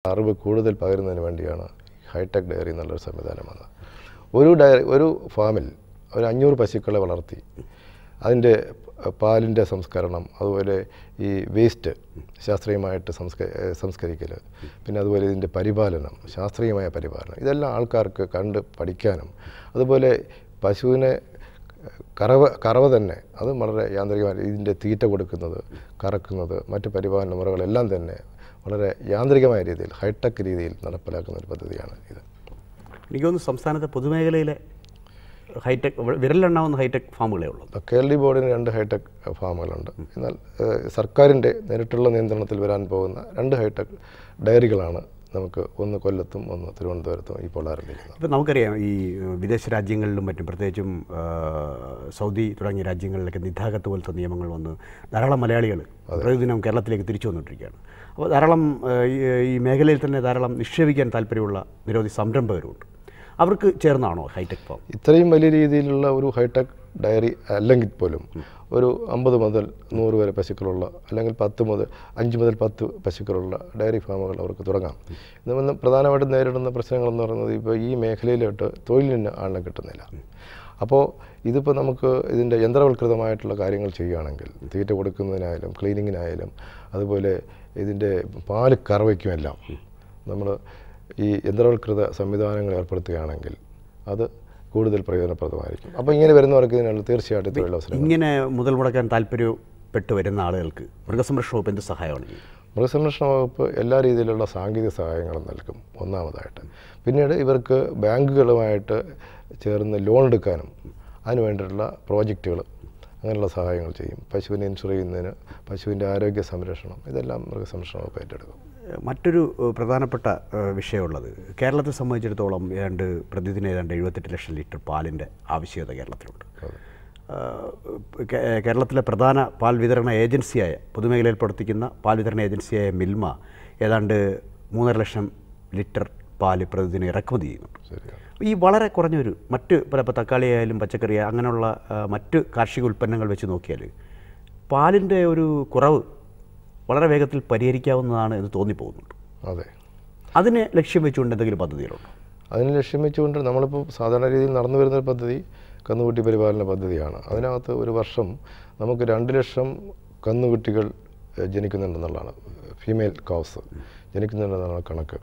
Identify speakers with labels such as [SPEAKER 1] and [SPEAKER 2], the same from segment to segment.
[SPEAKER 1] അറിവ് കൂടുതൽ പകരുന്നതിന് വേണ്ടിയാണ് ഹൈടെക് ഡയറി എന്നുള്ളൊരു സംവിധാനം വന്നത്. ഒരു ഫാമിൽ ഒരു 500 പശുക്കളെ വളർത്തി അതിൻ്റെ പാലിൻ്റെ സംസ്കരണം, അതുപോലെ ഈ വേസ്റ്റ് ശാസ്ത്രീയമായിട്ട് സംസ്കരിക്കൽ, പിന്നെ അതുപോലെ ഇതിൻ്റെ പരിപാലനം, ശാസ്ത്രീയമായ പരിപാലനം, ഇതെല്ലാം ആൾക്കാർക്ക് കണ്ട് പഠിക്കാനും, അതുപോലെ പശുവിനെ കറവ തന്നെ അത് വളരെ യാന്ത്രികമായി ഇതിൻ്റെ തീറ്റ കൊടുക്കുന്നത്, കറക്കുന്നത്, മറ്റ് പരിപാലന മുറകളെല്ലാം തന്നെ വളരെ യാന്ത്രികമായ രീതിയിൽ ഹൈടെക് രീതിയിൽ നടപ്പിലാക്കുന്ന ഒരു പദ്ധതിയാണ് ഇത്.
[SPEAKER 2] എനിക്ക് തോന്നുന്നു സംസ്ഥാനത്തെ പൊതുമേഖലയിലെ ഹൈടെക് വിരലെണ്ണാവുന്ന ഹൈടെക് ഫാമുകളേ ഉള്ളൂ.
[SPEAKER 1] കേരള ബോർഡിന് 2 ഹൈടെക് ഫാമുകളുണ്ട്. എന്നാൽ സർക്കാരിൻ്റെ നേരിട്ടുള്ള നിയന്ത്രണത്തിൽ വരാൻ പോകുന്ന 2 ഹൈടെക് ഡയറികളാണ് നമുക്ക്, ഒന്ന് കൊല്ലത്തും ഒന്ന് തിരുവനന്തപുരത്തും ഇപ്പോൾ ആരംഭിക്കുന്നത്.
[SPEAKER 2] ഇപ്പോൾ നമുക്കറിയാം ഈ വിദേശ രാജ്യങ്ങളിലും മറ്റും, പ്രത്യേകിച്ചും സൗദി തുടങ്ങിയ രാജ്യങ്ങളിലൊക്കെ നിതാഖത്ത് പോലത്തെ നിയമങ്ങൾ വന്ന് ധാരാളം മലയാളികൾ പ്രതിദിനം കേരളത്തിലേക്ക് തിരിച്ചു വന്നുകൊണ്ടിരിക്കുകയാണ്. അപ്പോൾ ധാരാളം ഈ മേഖലയിൽ തന്നെ ധാരാളം നിക്ഷേപിക്കാൻ താല്പര്യമുള്ള നിരവധി സംരംഭകരുണ്ട്. അവർക്ക് ചേർന്നാണോ ഹൈടെക് ഫാം?
[SPEAKER 1] ഇത്രയും വലിയ രീതിയിലുള്ള ഒരു ഹൈടെക് ഡയറി അല്ലെങ്കിൽ പോലും ഒരു 50 മുതൽ 100 വരെ പശുക്കളുള്ള, അല്ലെങ്കിൽ 5 മുതൽ 10 പശുക്കളുള്ള ഡയറി ഫാമുകൾ അവർക്ക് തുടങ്ങാം. ഇന്ന് പ്രധാനമായിട്ടും നേരിടുന്ന പ്രശ്നങ്ങളെന്ന് പറയുന്നത് ഇപ്പോൾ ഈ മേഖലയിലോട്ട് തൊഴിലിന് ആളിനെ കിട്ടുന്നില്ല. അപ്പോൾ ഇതിപ്പോൾ നമുക്ക് ഇതിൻ്റെ യന്ത്രവൽകൃതമായിട്ടുള്ള കാര്യങ്ങൾ ചെയ്യുകയാണെങ്കിൽ, തീറ്റ കൊടുക്കുന്നതിനായാലും ക്ലീനിങ്ങിനായാലും അതുപോലെ ഇതിൻ്റെ പാല് കറവയ്ക്കുമെല്ലാം നമ്മൾ ഈ യന്ത്രവൽകൃത സംവിധാനങ്ങൾ ഏർപ്പെടുത്തുകയാണെങ്കിൽ അത് കൂടുതൽ പ്രയോജനപ്രദമായിരിക്കും. അപ്പോൾ ഇങ്ങനെ വരുന്നവർക്ക് ഇതിനുള്ള തീർച്ചയായിട്ടും തൊഴിലവസരം.
[SPEAKER 2] ഇങ്ങനെ മുതൽ മുടക്കാൻ താല്പര്യപ്പെട്ട് വരുന്ന ആളുകൾക്ക് മൃഗസംരക്ഷണ വകുപ്പ് എന്ത് സഹായമാണ്?
[SPEAKER 1] മൃഗസംരക്ഷണ വകുപ്പ് എല്ലാ രീതിയിലുള്ള സാങ്കേതിക സഹായങ്ങളും നൽകും ഒന്നാമതായിട്ട്. പിന്നീട് ഇവർക്ക് ബാങ്കുകളുമായിട്ട് ചേർന്ന് ലോൺ എടുക്കാനും അതിന് വേണ്ടിയിട്ടുള്ള പ്രോജക്റ്റുകൾ, അങ്ങനെയുള്ള സഹായങ്ങൾ ചെയ്യും. പശുവിനെ ഇൻഷുർ ചെയ്യുന്നതിന്, പശുവിൻ്റെ ആരോഗ്യ സംരക്ഷണം, ഇതെല്ലാം മൃഗസംരക്ഷണ വകുപ്പ് ഏറ്റെടുക്കും.
[SPEAKER 2] മറ്റൊരു പ്രധാനപ്പെട്ട വിഷയമുള്ളത്, കേരളത്തെ സംബന്ധിച്ചിടത്തോളം പ്രതിദിനം ഏതാണ്ട് 78 ലക്ഷം ലിറ്റർ പാലിൻ്റെ ആവശ്യകത കേരളത്തിലുണ്ട്. കേരളത്തിലെ പ്രധാന പാൽ വിതരണ ഏജൻസിയായ, പൊതുമേഖലയിൽ പ്രവർത്തിക്കുന്ന പാൽ വിതരണ ഏജൻസിയായ മിൽമ ഏതാണ്ട് 3.5 ലക്ഷം ലിറ്റർ പാല് പ്രതിദിനം ഇറക്കുമതി ചെയ്യുന്നുണ്ട്. ഈ വളരെ കുറഞ്ഞൊരു മറ്റ് ഇപ്പോൾ തക്കാളി ആയാലും പച്ചക്കറി അങ്ങനെയുള്ള മറ്റ് കാർഷിക ഉൽപ്പന്നങ്ങൾ വെച്ച് നോക്കിയാൽ പാലിൻ്റെ ഒരു കുറവ് വളരെ വേഗത്തിൽ പരിഹരിക്കാവുന്നതാണ് എന്ന് തോന്നിപ്പോകുന്നുണ്ട്.
[SPEAKER 1] അതെ,
[SPEAKER 2] അതിനെ ലക്ഷ്യം വെച്ചുകൊണ്ട് എന്തെങ്കിലും പദ്ധതികളുണ്ടോ?
[SPEAKER 1] അതിനെ ലക്ഷ്യം വെച്ചുകൊണ്ട് നമ്മളിപ്പോൾ സാധാരണ രീതിയിൽ നടന്നു വരുന്നൊരു പദ്ധതി കന്നുകുട്ടി പരിപാലന പദ്ധതിയാണ്. അതിനകത്ത് ഒരു വർഷം നമുക്ക് 2 ലക്ഷം കന്നുകുട്ടികൾ ജനിക്കുന്നുണ്ടെന്നുള്ളതാണ്, ഫീമെയിൽ കൗസ് ജനിക്കുന്നുണ്ടെന്നാണ് കണക്ക്.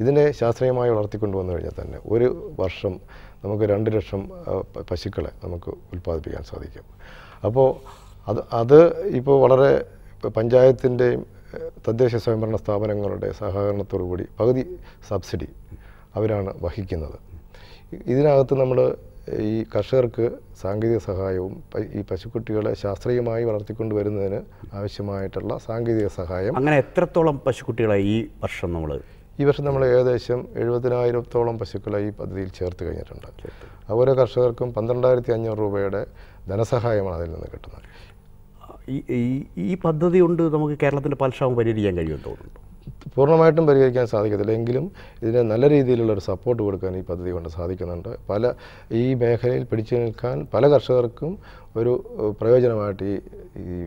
[SPEAKER 1] ഇതിനെ ശാസ്ത്രീയമായി വളർത്തിക്കൊണ്ട് വന്നു കഴിഞ്ഞാൽ തന്നെ ഒരു വർഷം നമുക്ക് 2 ലക്ഷം പശുക്കളെ നമുക്ക് ഉൽപ്പാദിപ്പിക്കാൻ സാധിക്കും. അപ്പോൾ അത് ഇപ്പോൾ വളരെ പഞ്ചായത്തിൻ്റെയും തദ്ദേശ സ്വയംഭരണ സ്ഥാപനങ്ങളുടെ സഹകരണത്തോടു കൂടി പകുതി സബ്സിഡി അവരാണ് വഹിക്കുന്നത്. ഇതിനകത്ത് നമ്മൾ ഈ കർഷകർക്ക് സാങ്കേതിക സഹായവും ഈ പശുക്കുട്ടികളെ ശാസ്ത്രീയമായി വളർത്തിക്കൊണ്ട് വരുന്നതിന് ആവശ്യമായിട്ടുള്ള സാങ്കേതിക സഹായം.
[SPEAKER 2] അങ്ങനെ എത്രത്തോളം പശുക്കുട്ടികളെ ഈ വർഷം നമ്മൾ
[SPEAKER 1] ഏകദേശം 70,000-ഓളം പശുക്കളെ ഈ പദ്ധതിയിൽ ചേർത്ത് കഴിഞ്ഞിട്ടുണ്ട്. ഓരോ കർഷകർക്കും 12,500 രൂപയുടെ ധനസഹായമാണ് അതിൽ നിന്ന് കിട്ടുന്നത്.
[SPEAKER 2] ഈ പദ്ധതി കൊണ്ട് നമുക്ക് കേരളത്തിൻ്റെ പാൽക്ഷാമം പരിഹരിക്കാൻ കഴിയുമെന്ന് തോന്നുന്നു.
[SPEAKER 1] പൂർണ്ണമായിട്ടും പരിഹരിക്കാൻ സാധിക്കത്തില്ല, എങ്കിലും ഇതിന് നല്ല രീതിയിലുള്ളൊരു സപ്പോർട്ട് കൊടുക്കാൻ ഈ പദ്ധതി കൊണ്ട് സാധിക്കുന്നുണ്ട്. ഈ മേഖലയിൽ പിടിച്ചു നിൽക്കാൻ പല കർഷകർക്കും ഒരു പ്രയോജനമായിട്ട് ഈ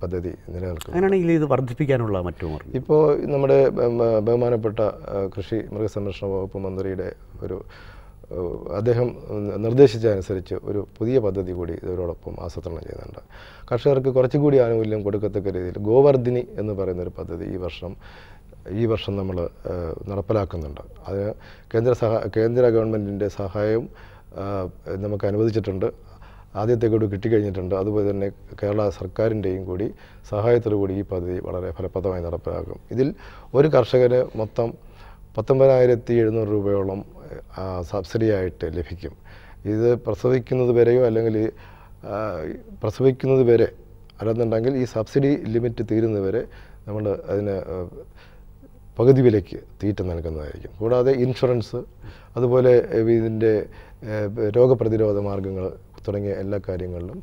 [SPEAKER 1] പദ്ധതി നിലനിൽക്കും.
[SPEAKER 2] അങ്ങനെയാണെങ്കിൽ ഇത് വർദ്ധിപ്പിക്കാനുള്ള മറ്റു മാർഗ്ഗം,
[SPEAKER 1] ഇപ്പോൾ നമ്മുടെ ബഹുമാനപ്പെട്ട കൃഷി മൃഗസംരക്ഷണ വകുപ്പ് മന്ത്രിയുടെ അദ്ദേഹം നിർദ്ദേശിച്ചതനുസരിച്ച് ഒരു പുതിയ പദ്ധതി കൂടി ഇവരോടൊപ്പം ആസൂത്രണം ചെയ്യുന്നുണ്ട്. കർഷകർക്ക് കുറച്ചുകൂടി ആനുകൂല്യം കൊടുക്കത്തക്ക രീതിയിൽ ഗോവർദ്ധിനി എന്ന് പറയുന്നൊരു പദ്ധതി ഈ വർഷം നമ്മൾ നടപ്പിലാക്കുന്നുണ്ട്. അതിന് കേന്ദ്ര ഗവൺമെൻറ്റിൻ്റെ സഹായവും നമുക്ക് അനുവദിച്ചിട്ടുണ്ട്. ആദ്യത്തെ കൂടി കിട്ടിക്കഴിഞ്ഞിട്ടുണ്ട്. അതുപോലെ തന്നെ കേരള സർക്കാരിൻ്റെയും കൂടി സഹായത്തോടു കൂടി ഈ പദ്ധതി വളരെ ഫലപ്രദമായി നടപ്പിലാക്കും. ഇതിൽ ഒരു കർഷകന് മൊത്തം 19,700 രൂപയോളം സബ്സിഡിയായിട്ട് ലഭിക്കും. ഇത് പ്രസവിക്കുന്നത് വരെയോ അല്ലെങ്കിൽ പ്രസവിക്കുന്നത് വരെ അല്ലെന്നുണ്ടെങ്കിൽ ഈ സബ്സിഡി ലിമിറ്റ് തീരുന്നവരെ നമ്മൾ അതിന് പകുതി വിലയ്ക്ക് തീറ്റ നൽകുന്നതായിരിക്കും. കൂടാതെ ഇൻഷുറൻസ്, അതുപോലെ ഇതിൻ്റെ രോഗപ്രതിരോധ മാർഗ്ഗങ്ങൾ തുടങ്ങിയ എല്ലാ കാര്യങ്ങളിലും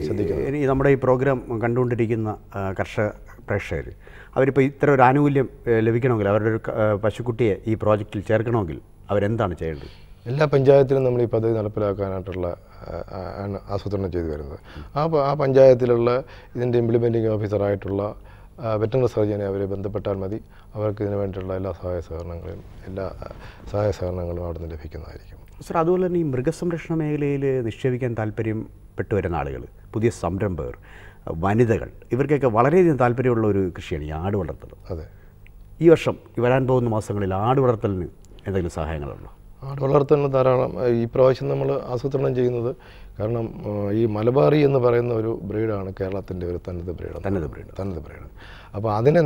[SPEAKER 1] ശ്രദ്ധിക്കണം.
[SPEAKER 2] നമ്മുടെ ഈ പ്രോഗ്രാം കണ്ടുകൊണ്ടിരിക്കുന്ന കർഷക പ്രേക്ഷകർ അവരിപ്പോൾ ഇത്ര ഒരു ആനുകൂല്യം ലഭിക്കണമെങ്കിൽ, അവരുടെ ഒരു പശുക്കുട്ടിയെ ഈ പ്രോജക്റ്റിൽ ചേർക്കണമെങ്കിൽ അവരെന്താണ് ചെയ്യേണ്ടത്?
[SPEAKER 1] എല്ലാ പഞ്ചായത്തിലും നമ്മൾ ഈ പദ്ധതി നടപ്പിലാക്കാനായിട്ടുള്ള ആസൂത്രണം ചെയ്തു വരുന്നത്. ആ പഞ്ചായത്തിലുള്ള ഇതിൻ്റെ ഇംപ്ലിമെൻറ്റിംഗ് ഓഫീസറായിട്ടുള്ള വെറ്ററിനറി സർജനെ അവരെ ബന്ധപ്പെട്ടാൽ മതി. അവർക്ക് ഇതിനു വേണ്ടിയുള്ള എല്ലാ സഹായ സഹകരണങ്ങളും അവിടെ നിന്ന് ലഭിക്കുന്നതായിരിക്കും.
[SPEAKER 2] സർ, അതുപോലെ തന്നെ ഈ മൃഗസംരക്ഷണ മേഖലയിൽ നിക്ഷേപിക്കാൻ താല്പര്യപ്പെട്ടു വരുന്ന ആളുകൾ, പുതിയ സംരംഭകർ, വനിതകൾ, ഇവർക്കൊക്കെ വളരെയധികം താല്പര്യമുള്ള ഒരു കൃഷിയാണ് ഈ ആട് വളർത്തൽ.
[SPEAKER 1] അതെ.
[SPEAKER 2] ഈ വർഷം വരാൻ പോകുന്ന മാസങ്ങളിൽ ആട് വളർത്തലിന് എന്തെങ്കിലും സഹായങ്ങളുണ്ടോ?
[SPEAKER 1] ആട് വളർത്തലിന് ധാരാളം ഈ പ്രാവശ്യം നമ്മൾ ആസൂത്രണം ചെയ്യുന്നത്, കാരണം ഈ മലബാറി എന്ന് പറയുന്ന ഒരു ബ്രീഡാണ് കേരളത്തിൻ്റെ ഒരു തനത് ബ്രീഡ്. അപ്പോൾ അതിനെ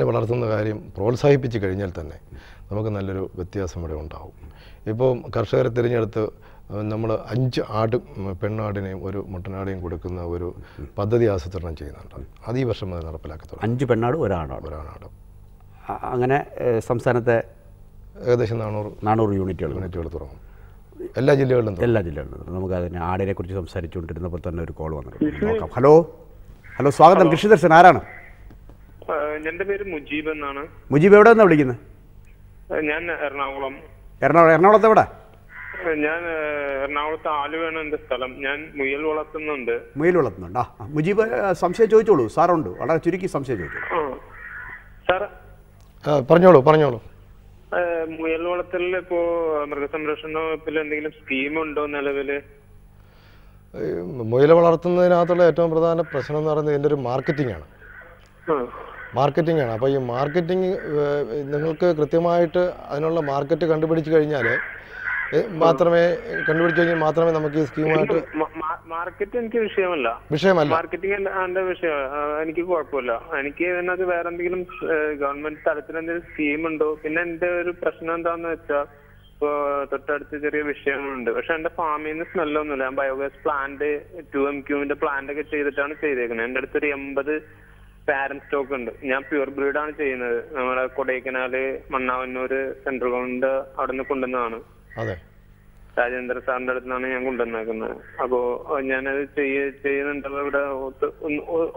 [SPEAKER 1] വളർത്തുന്ന കാര്യം പ്രോത്സാഹിപ്പിച്ച് കഴിഞ്ഞാൽ തന്നെ നമുക്ക് നല്ലൊരു വ്യത്യാസം ഇവിടെ ഉണ്ടാവും. ഇപ്പോൾ കർഷകരെ തിരഞ്ഞെടുത്ത് നമ്മൾ 5 പെണ്ണാടിനെയും ഒരു മുട്ടനാടിനെയും കൊടുക്കുന്ന ഒരു പദ്ധതി ആസൂത്രണം ചെയ്യുന്നുണ്ട്. അത് ഈ വർഷം അത് നടപ്പിലാക്കത്തുള്ളൂ.
[SPEAKER 2] 5 പെണ്ണാട് ഒരാണാട്. അങ്ങനെ സംസ്ഥാനത്തെ
[SPEAKER 1] ഏകദേശം 400
[SPEAKER 2] യൂണിറ്റുകൾ
[SPEAKER 1] തുടങ്ങും. എല്ലാ ജില്ലകളിലും.
[SPEAKER 2] നമുക്ക് അതിന് ആടിനെ കുറിച്ച് സംസാരിച്ചുകൊണ്ടിരുന്നപ്പോൾ തന്നെ ഒരു കോൾ വന്നിട്ടുണ്ട്. നോക്കാം. ഹലോ, സ്വാഗതം. കൃഷി ദർശൻ, ആരാണ്?
[SPEAKER 3] എന്റെ പേര് മുജീബ് എന്നാണ്.
[SPEAKER 2] മുജീബ് എവിടെ നിന്നാണ് വിളിക്കുന്നത്?
[SPEAKER 3] ഞാൻ എറണാകുളം.
[SPEAKER 2] എറണാകുളത്ത് എവിടെ?
[SPEAKER 3] ഞാൻ എറണാകുളത്ത് ആലുവയാണ് എന്റെ സ്ഥലം. ഞാൻ മുയൽ വളർത്തുന്നുണ്ട്.
[SPEAKER 2] മുജീബ്, സംശയം ചോദിച്ചോളൂ. സാറുണ്ട്, വളരെ ചുരുക്കി സംശയം ചോദിച്ചോളൂ.
[SPEAKER 3] സാർ
[SPEAKER 1] പറഞ്ഞോളൂ.
[SPEAKER 3] മുയൽ വളർത്തലിൽ ഇപ്പോ മൃഗസംരക്ഷണ വകുപ്പിൽ എന്തെങ്കിലും സ്കീമുണ്ടോ നിലവില്?
[SPEAKER 1] മുയൽ വളർത്തുന്നതിനകത്തുള്ള ഏറ്റവും പ്രധാന പ്രശ്നം എന്ന് പറയുന്നത് ഇതിൻ്റെ ഒരു മാർക്കറ്റിംഗ് ആണ്. അപ്പോൾ ഈ മാർക്കറ്റിംഗ് നിങ്ങൾക്ക് കൃത്യമായിട്ട് അതിനുള്ള മാർക്കറ്റ് കണ്ടുപിടിച്ച് കഴിഞ്ഞാൽ മാത്രമേ നമുക്ക് ഈ സ്കീമായിട്ട്.
[SPEAKER 3] മാർക്കറ്റ് എനിക്ക് വിഷയമല്ല. മാർക്കറ്റിംഗ് എന്റെ വിഷയം എനിക്ക് കുഴപ്പമില്ല. എനിക്ക് ഇതിനകത്ത് വേറെ എന്തെങ്കിലും ഗവൺമെന്റ് തലത്തിൽ എന്തെങ്കിലും സ്കീം ഉണ്ടോ? പിന്നെ എന്റെ ഒരു പ്രശ്നം എന്താന്ന് വെച്ചാൽ, ഇപ്പൊ തൊട്ടടുത്ത് ചെറിയ വിഷയങ്ങളുണ്ട്. പക്ഷെ എന്റെ ഫാമിൽ നിന്ന് സ്മെല്ലൊന്നുമില്ല. ഞാൻ ബയോഗ്യാസ് പ്ലാന്റ് 2MQന്റെ പ്ലാന്റ് ഒക്കെ ചെയ്തിട്ടാണ് ചെയ്തേക്കുന്നത്. എന്റെ അടുത്തൊരു 80 പാരന്റ് സ്റ്റോക്ക് ഉണ്ട്. ഞാൻ പ്യൂർ ബ്രീഡാണ് ചെയ്യുന്നത്. നമ്മുടെ കൊടൈക്കനാല്, മണ്ണാവന്നൂര്, സെൻട്രൽ ഗവൺമെന്റ് അവിടെ നിന്ന് കൊണ്ടുവന്നതാണ്. രാജേന്ദ്ര സാറിന്റെ അടുത്താണ് ഞാൻ കൊണ്ടുവന്നേക്കുന്നത്. അപ്പോ ഞാനത് ചെയ്യുന്നുണ്ടല്ലോ. ഇവിടെ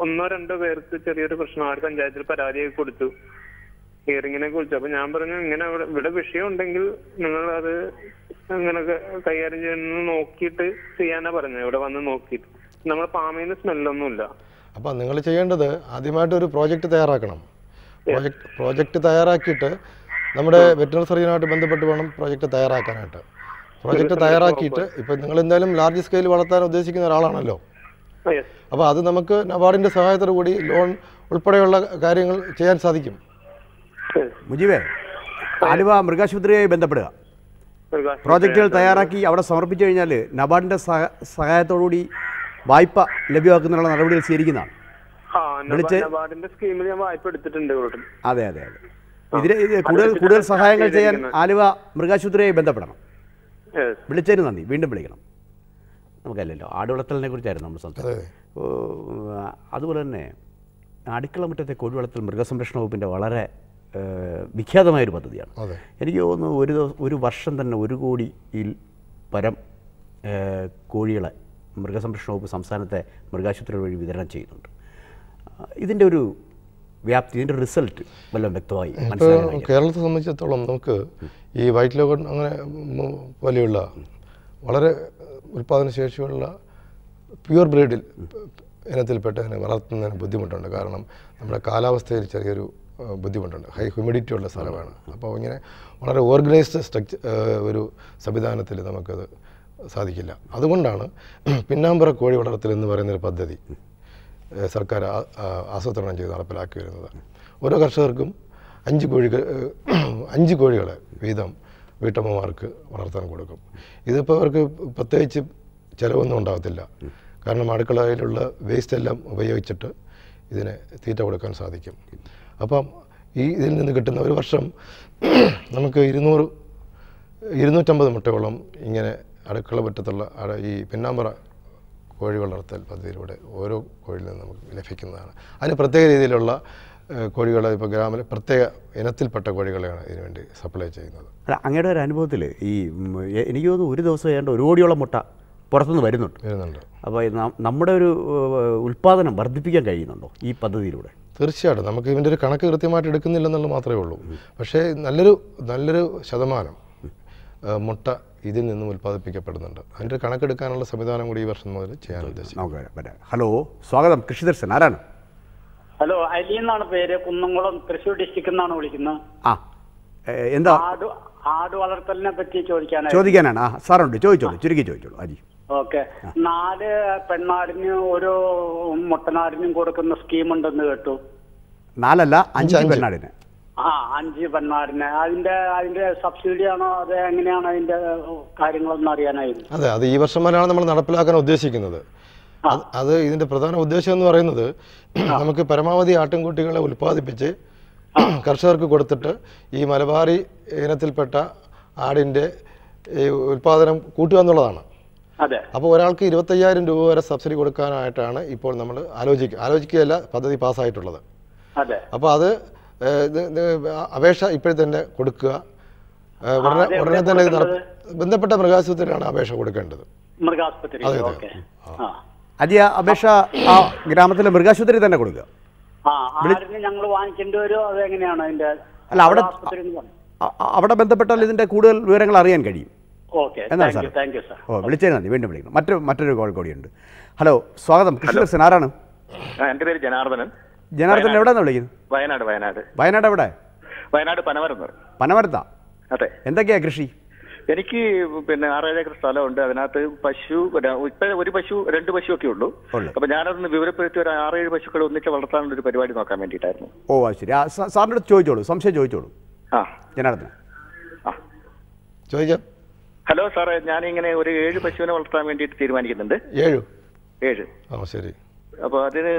[SPEAKER 3] 1-2 പേർക്ക് ചെറിയൊരു പ്രശ്നമായിട്ട് പഞ്ചായത്തിൽ പരാതിയൊക്കെ കൊടുത്തു, ഹിയറിങ്ങിനെ കുറിച്ച്. അപ്പൊ ഞാൻ പറഞ്ഞു, ഇങ്ങനെ ഇവിടെ വിഷയം ഉണ്ടെങ്കിൽ നിങ്ങൾ അത് ഇങ്ങനൊക്കെ കൈകാര്യം ചെയ്യുന്ന നോക്കിയിട്ട് ചെയ്യാനാ പറഞ്ഞത്. ഇവിടെ വന്ന് നോക്കിയിട്ട് നമ്മുടെ ഫാമിൽ നിന്ന് സ്മെല്ലൊന്നുമില്ല.
[SPEAKER 1] അപ്പം നിങ്ങൾ ചെയ്യേണ്ടത് ആദ്യമായിട്ട് ഒരു പ്രോജക്റ്റ് തയ്യാറാക്കണം. പ്രോജക്റ്റ് തയ്യാറാക്കിയിട്ട് നമ്മുടെ വെറ്ററിനറി സർജനുമായിട്ട് ബന്ധപ്പെട്ട് വേണം പ്രോജക്റ്റ് തയ്യാറാക്കാനായിട്ട്. പ്രോജക്റ്റ് തയ്യാറാക്കിയിട്ട് ഇപ്പം നിങ്ങൾ എന്തായാലും ലാർജ് സ്കെയിൽ വളർത്താൻ ഉദ്ദേശിക്കുന്ന ഒരാളാണല്ലോ. അപ്പോൾ അത് നമുക്ക് നബാർഡിൻ്റെ സഹായത്തോടു കൂടി ലോൺ ഉൾപ്പെടെയുള്ള കാര്യങ്ങൾ ചെയ്യാൻ സാധിക്കും.
[SPEAKER 2] മുജീബേ, ആലുവ മൃഗാശുപത്രിയായി ബന്ധപ്പെടുക. പ്രോജക്റ്റുകൾ തയ്യാറാക്കി അവിടെ സമർപ്പിച്ചു കഴിഞ്ഞാൽ നബാർഡിൻ്റെ സഹായത്തോടുകൂടി വായ്പ ലഭ്യമാക്കുന്നതിനുള്ള നടപടികൾ സ്വീകരിക്കുന്നതാണ്. അതെ. ഇതിന് കൂടുതൽ സഹായങ്ങൾ ചെയ്യാൻ ആലുവ മൃഗാശുപത്രിയായി ബന്ധപ്പെടണം. വിളിച്ചതിന് നന്ദി. വീണ്ടും വിളിക്കണം. നമുക്കല്ലല്ലോ, ആട് വളർത്തലിനെ കുറിച്ചായിരുന്നു നമ്മൾ സംസാരിച്ചത്. അതുപോലെ തന്നെ അടുക്കള മുറ്റത്തെ കോഴി വളർത്തൽ മൃഗസംരക്ഷണ വകുപ്പിൻ്റെ വളരെ വിഖ്യാതമായൊരു പദ്ധതിയാണ്. എനിക്ക് തോന്നുന്നു ഒരു വർഷം തന്നെ 1 കോടിയിൽ പരം കോഴികളെ മൃഗസംരക്ഷണ വകുപ്പ് സംസ്ഥാനത്തെ മൃഗാശുപത്രികൾ വഴി വിതരണം ചെയ്യുന്നുണ്ട്. ഇതിൻ്റെ ഒരു വ്യാപ്തി, ഇതിൻ്റെ റിസൾട്ട് വല്ലതും വ്യക്തമായി മനസ്സിലായി?
[SPEAKER 1] കേരളത്തെ സംബന്ധിച്ചിടത്തോളം നമുക്ക് ഈ വൈറ്റ് ലോഗൺ അങ്ങനെ പോലെയുള്ള വളരെ ഉൽപ്പാദനശേഷിയുള്ള പ്യുവർ ബ്രീഡിൽ ഇനത്തിൽപ്പെട്ടതിനെ വളർത്തുന്നതിന് ബുദ്ധിമുട്ടുണ്ട്. കാരണം നമ്മുടെ കാലാവസ്ഥയിൽ ചെറിയൊരു ബുദ്ധിമുട്ടുണ്ട്. ഹൈ ഹ്യൂമിഡിറ്റി ഉള്ള സ്ഥലമാണ്. അപ്പോൾ ഇങ്ങനെ വളരെ ഓർഗനൈസ്ഡ് ഒരു സംവിധാനത്തിൽ നമുക്കത് സാധിക്കില്ല. അതുകൊണ്ടാണ് പിന്നാമ്പുറ കോഴി വളർത്തൽ എന്ന് പറയുന്നൊരു പദ്ധതി സർക്കാർ ആസൂത്രണം ചെയ്ത് നടപ്പിലാക്കി വരുന്നത്. ഓരോ കർഷകർക്കും 5 കോഴികളെ വീതം വീട്ടമ്മമാർക്ക് വളർത്താൻ കൊടുക്കും. ഇതിപ്പോൾ അവർക്ക് പ്രത്യേകിച്ച് ചിലവൊന്നും ഉണ്ടാകത്തില്ല. കാരണം അടുക്കളയിലുള്ള വേസ്റ്റ് എല്ലാം ഉപയോഗിച്ചിട്ട് ഇതിന് തീറ്റ കൊടുക്കാൻ സാധിക്കും. അപ്പം ഇതിൽ നിന്ന് കിട്ടുന്ന ഒരു വർഷം നമുക്ക് 250 മുട്ടയോളം ഇങ്ങനെ അടുക്കള പറ്റത്തുള്ള ഈ പിന്നാമ്പറ കോഴി വളർത്തൽ പദ്ധതിയിലൂടെ ഓരോ കോഴിയിൽ നിന്ന് നമുക്ക് ലഭിക്കുന്നതാണ്. അതിന് പ്രത്യേക രീതിയിലുള്ള കോഴികളെ ഇപ്പോൾ ഗ്രാമീണ പ്രത്യേക ഇനത്തിൽപ്പെട്ട കോഴികളെയാണ് ഇതിനുവേണ്ടി സപ്ലൈ ചെയ്യുന്നത്.
[SPEAKER 2] അല്ല, അങ്ങയുടെ ഒരു അനുഭവത്തിൽ എനിക്ക് തോന്നുന്നു ഒരു ദിവസം ഏതാണ്ട് 1 കോടിയോളം മുട്ട പുറത്തുനിന്ന് വരുന്നുണ്ട്. അപ്പോൾ നമ്മുടെ ഒരു ഉൽപ്പാദനം വർദ്ധിപ്പിക്കാൻ കഴിയുന്നുണ്ടോ ഈ പദ്ധതിയിലൂടെ?
[SPEAKER 1] തീർച്ചയായിട്ടും. നമുക്ക് ഇതിൻ്റെ ഒരു കണക്ക് കൃത്യമായിട്ട് എടുക്കുന്നില്ലെന്നുള്ളത് മാത്രമേ ഉള്ളൂ. പക്ഷേ നല്ലൊരു ശതമാനം മുട്ട ഇതിൽ നിന്നും ഉൽപ്പാദിപ്പിക്കപ്പെടുന്നുണ്ട്. അതിൻ്റെ കണക്കെടുക്കാനുള്ള സംവിധാനം കൂടി ഈ വർഷം മുതൽ ചെയ്യാൻ ഉദ്ദേശിച്ചു.
[SPEAKER 2] ഹലോ, സ്വാഗതം. കൃഷി ദർശൻ, ആരാണ്?
[SPEAKER 4] ഹലോ, അലി എന്നാണ് പേര്. കുന്നംകുളം, തൃശ്ശൂർ ഡിസ്ട്രിക്റ്റിൽ നിന്നാണ് വിളിക്കുന്നത്.
[SPEAKER 2] ആ എന്താ
[SPEAKER 4] ആട് വളർത്തലിനെ പറ്റി
[SPEAKER 2] ചോദിക്കാനാണ്? സാറുണ്ട്, ചോദിച്ചോളൂ, ചുരുക്കി ചോദിച്ചോളൂ അജി.
[SPEAKER 4] ഓക്കെ. 4 പെണ്ണാടിന് ഒരു മുട്ടനാടിനും കൊടുക്കുന്ന സ്കീം ഉണ്ടെന്ന് കേട്ടു.
[SPEAKER 2] 4 അല്ല 5 പെണ്ണാടിന്.
[SPEAKER 4] 5 പെണ്ണാടിന്. അതിന്റെ സബ്സിഡി ആണോ, അത് എങ്ങനെയാണ് അതിന്റെ കാര്യങ്ങളൊന്നും അറിയാനായിരുന്നു.
[SPEAKER 1] അതെ, അത് ഈ വർഷം വരെയാണ് നമ്മൾ നടപ്പിലാക്കാൻ ഉദ്ദേശിക്കുന്നത്. അത് ഇതിന്റെ പ്രധാന ഉദ്ദേശം എന്ന് പറയുന്നത് നമുക്ക് പരമാവധി ആട്ടിൻകുട്ടികളെ ഉൽപ്പാദിപ്പിച്ച് കർഷകർക്ക് കൊടുത്തിട്ട് ഈ മലബാറി ഇനത്തിൽപ്പെട്ട ആടിൻ്റെ ഉൽപ്പാദനം കൂട്ടുക എന്നുള്ളതാണ്. അപ്പോൾ ഒരാൾക്ക് 25,000 രൂപ വരെ സബ്സിഡി കൊടുക്കാനായിട്ടാണ് ഇപ്പോൾ നമ്മൾ ആലോചിക്കുകയല്ല, പദ്ധതി പാസ്സായിട്ടുള്ളത്. അപ്പോൾ അത് അപേക്ഷ ഇപ്പോഴും തന്നെ കൊടുക്കുക. ഉടനെ തന്നെ ബന്ധപ്പെട്ട മൃഗാശുപത്രിയിലാണ് അപേക്ഷ കൊടുക്കേണ്ടത്.
[SPEAKER 2] അജി, അപേക്ഷ ആ ഗ്രാമത്തിലെ മൃഗാശുപത്രി തന്നെ കൊടുക്കുക. അല്ല, അവിടെ ബന്ധപ്പെട്ടാൽ ഇതിന്റെ കൂടുതൽ വിവരങ്ങൾ അറിയാൻ കഴിയും. എന്താണ് സാർ? വിളിച്ചതിന് നന്ദി. വീണ്ടും വിളിക്കണം. മറ്റൊരു കോൾ കൂടിയുണ്ട്. ഹലോ, സ്വാഗതം. കൃഷ്ണദർശൻ, ആരാണ്?
[SPEAKER 5] എന്റെ പേര് ജനാർദ്ദനൻ.
[SPEAKER 2] ജനാർദ്ദനൻ എവിടെയാണ് വിളിക്കുന്നത്? വയനാട് എവിടെ?
[SPEAKER 5] വയനാട്
[SPEAKER 2] പനമരത്താ?
[SPEAKER 5] അതെ.
[SPEAKER 2] എന്തൊക്കെയാ കൃഷി?
[SPEAKER 5] എനിക്ക് 6-7 ഏക്കർ സ്ഥലമുണ്ട്. അതിനകത്ത് പശു, ഒരു പശു 2 പശു ഒക്കെ ഉള്ളൂ. അപ്പൊ ഞാനതൊന്ന് വിവരപ്പെടുത്തി ഒരു 6-7 പശുക്കളെ ഒന്നിച്ച് വളർത്താനുള്ള ഒരു പരിപാടി നോക്കാൻ വേണ്ടിയിട്ടായിരുന്നു.
[SPEAKER 2] ഓ, ശരി. സാറിൻ്റെ അടുത്ത് ചോദിച്ചോളൂ, സംശയം ചോദിച്ചോളൂ. ജനാർദ്ദനൻ
[SPEAKER 1] ചോദിക്കാം.
[SPEAKER 5] ഹലോ സാറേ, ഞാനിങ്ങനെ ഒരു 7 പശുവിനെ വളർത്താൻ വേണ്ടിയിട്ട് തീരുമാനിക്കുന്നുണ്ട്.
[SPEAKER 1] 7? ശരി.
[SPEAKER 5] അപ്പൊ അതിന്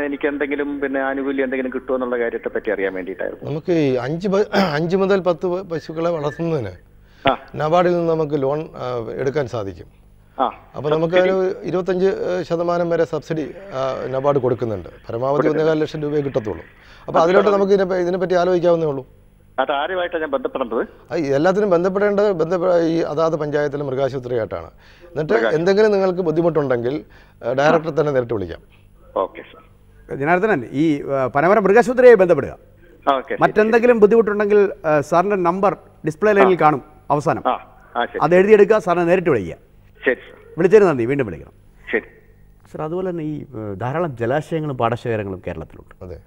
[SPEAKER 5] എനിക്ക് എന്തെങ്കിലും ആനുകൂല്യം എന്തെങ്കിലും കിട്ടുമോ എന്നുള്ള കാര്യത്തെ പറ്റി അറിയാൻ വേണ്ടിയിട്ടായിരുന്നു.
[SPEAKER 1] നമുക്ക് 5 മുതൽ 10 പശുക്കളെ വളർത്തുന്നതിന് നബാർഡിൽ നിന്ന് നമുക്ക് ലോൺ എടുക്കാൻ സാധിക്കും. അപ്പോൾ നമുക്ക് ഒരു 25% വരെ സബ്സിഡി നബാർഡ് കൊടുക്കുന്നുണ്ട്. പരമാവധി 1.25 ലക്ഷം രൂപയെ കിട്ടത്തുള്ളൂ. അപ്പോൾ അതിലോട്ട് നമുക്ക് ഇതിനെപ്പറ്റി ആലോചിക്കാവുന്നേ ഉള്ളൂ.
[SPEAKER 5] അതാരുമായിട്ടാണ് ഞാൻ ബന്ധപ്പെടേണ്ടത്?
[SPEAKER 1] എല്ലാത്തിനും ബന്ധപ്പെടേണ്ടത് ഈ അതാത് പഞ്ചായത്തിലെ മൃഗാശുപത്രിയായിട്ടാണ്. എന്നിട്ട് എന്തെങ്കിലും നിങ്ങൾക്ക് ബുദ്ധിമുട്ടുണ്ടെങ്കിൽ ഡയറക്ടറെ തന്നെ നേരിട്ട് വിളിക്കാം.
[SPEAKER 5] Okay sir.
[SPEAKER 2] ജനാർദ്ദനൻ, ഈ പനമരം മൃഗാശുപത്രിയായി ബന്ധപ്പെടുക. മറ്റെന്തെങ്കിലും ബുദ്ധിമുട്ടുണ്ടെങ്കിൽ സാറിൻ്റെ നമ്പർ ഡിസ്പ്ലേ ലൈനിൽ കാണും അവസാനം. അത് എഴുതിയെടുക്കുക, സാറിനെ നേരിട്ട് വിളിക്കുക. വിളിച്ചതിന് നന്ദി. വീണ്ടും വിളിക്കണം. സാർ, അതുപോലെ തന്നെ ഈ ധാരാളം ജലാശയങ്ങളും പാടശേഖരങ്ങളും കേരളത്തിലുണ്ട്.
[SPEAKER 1] അതെ.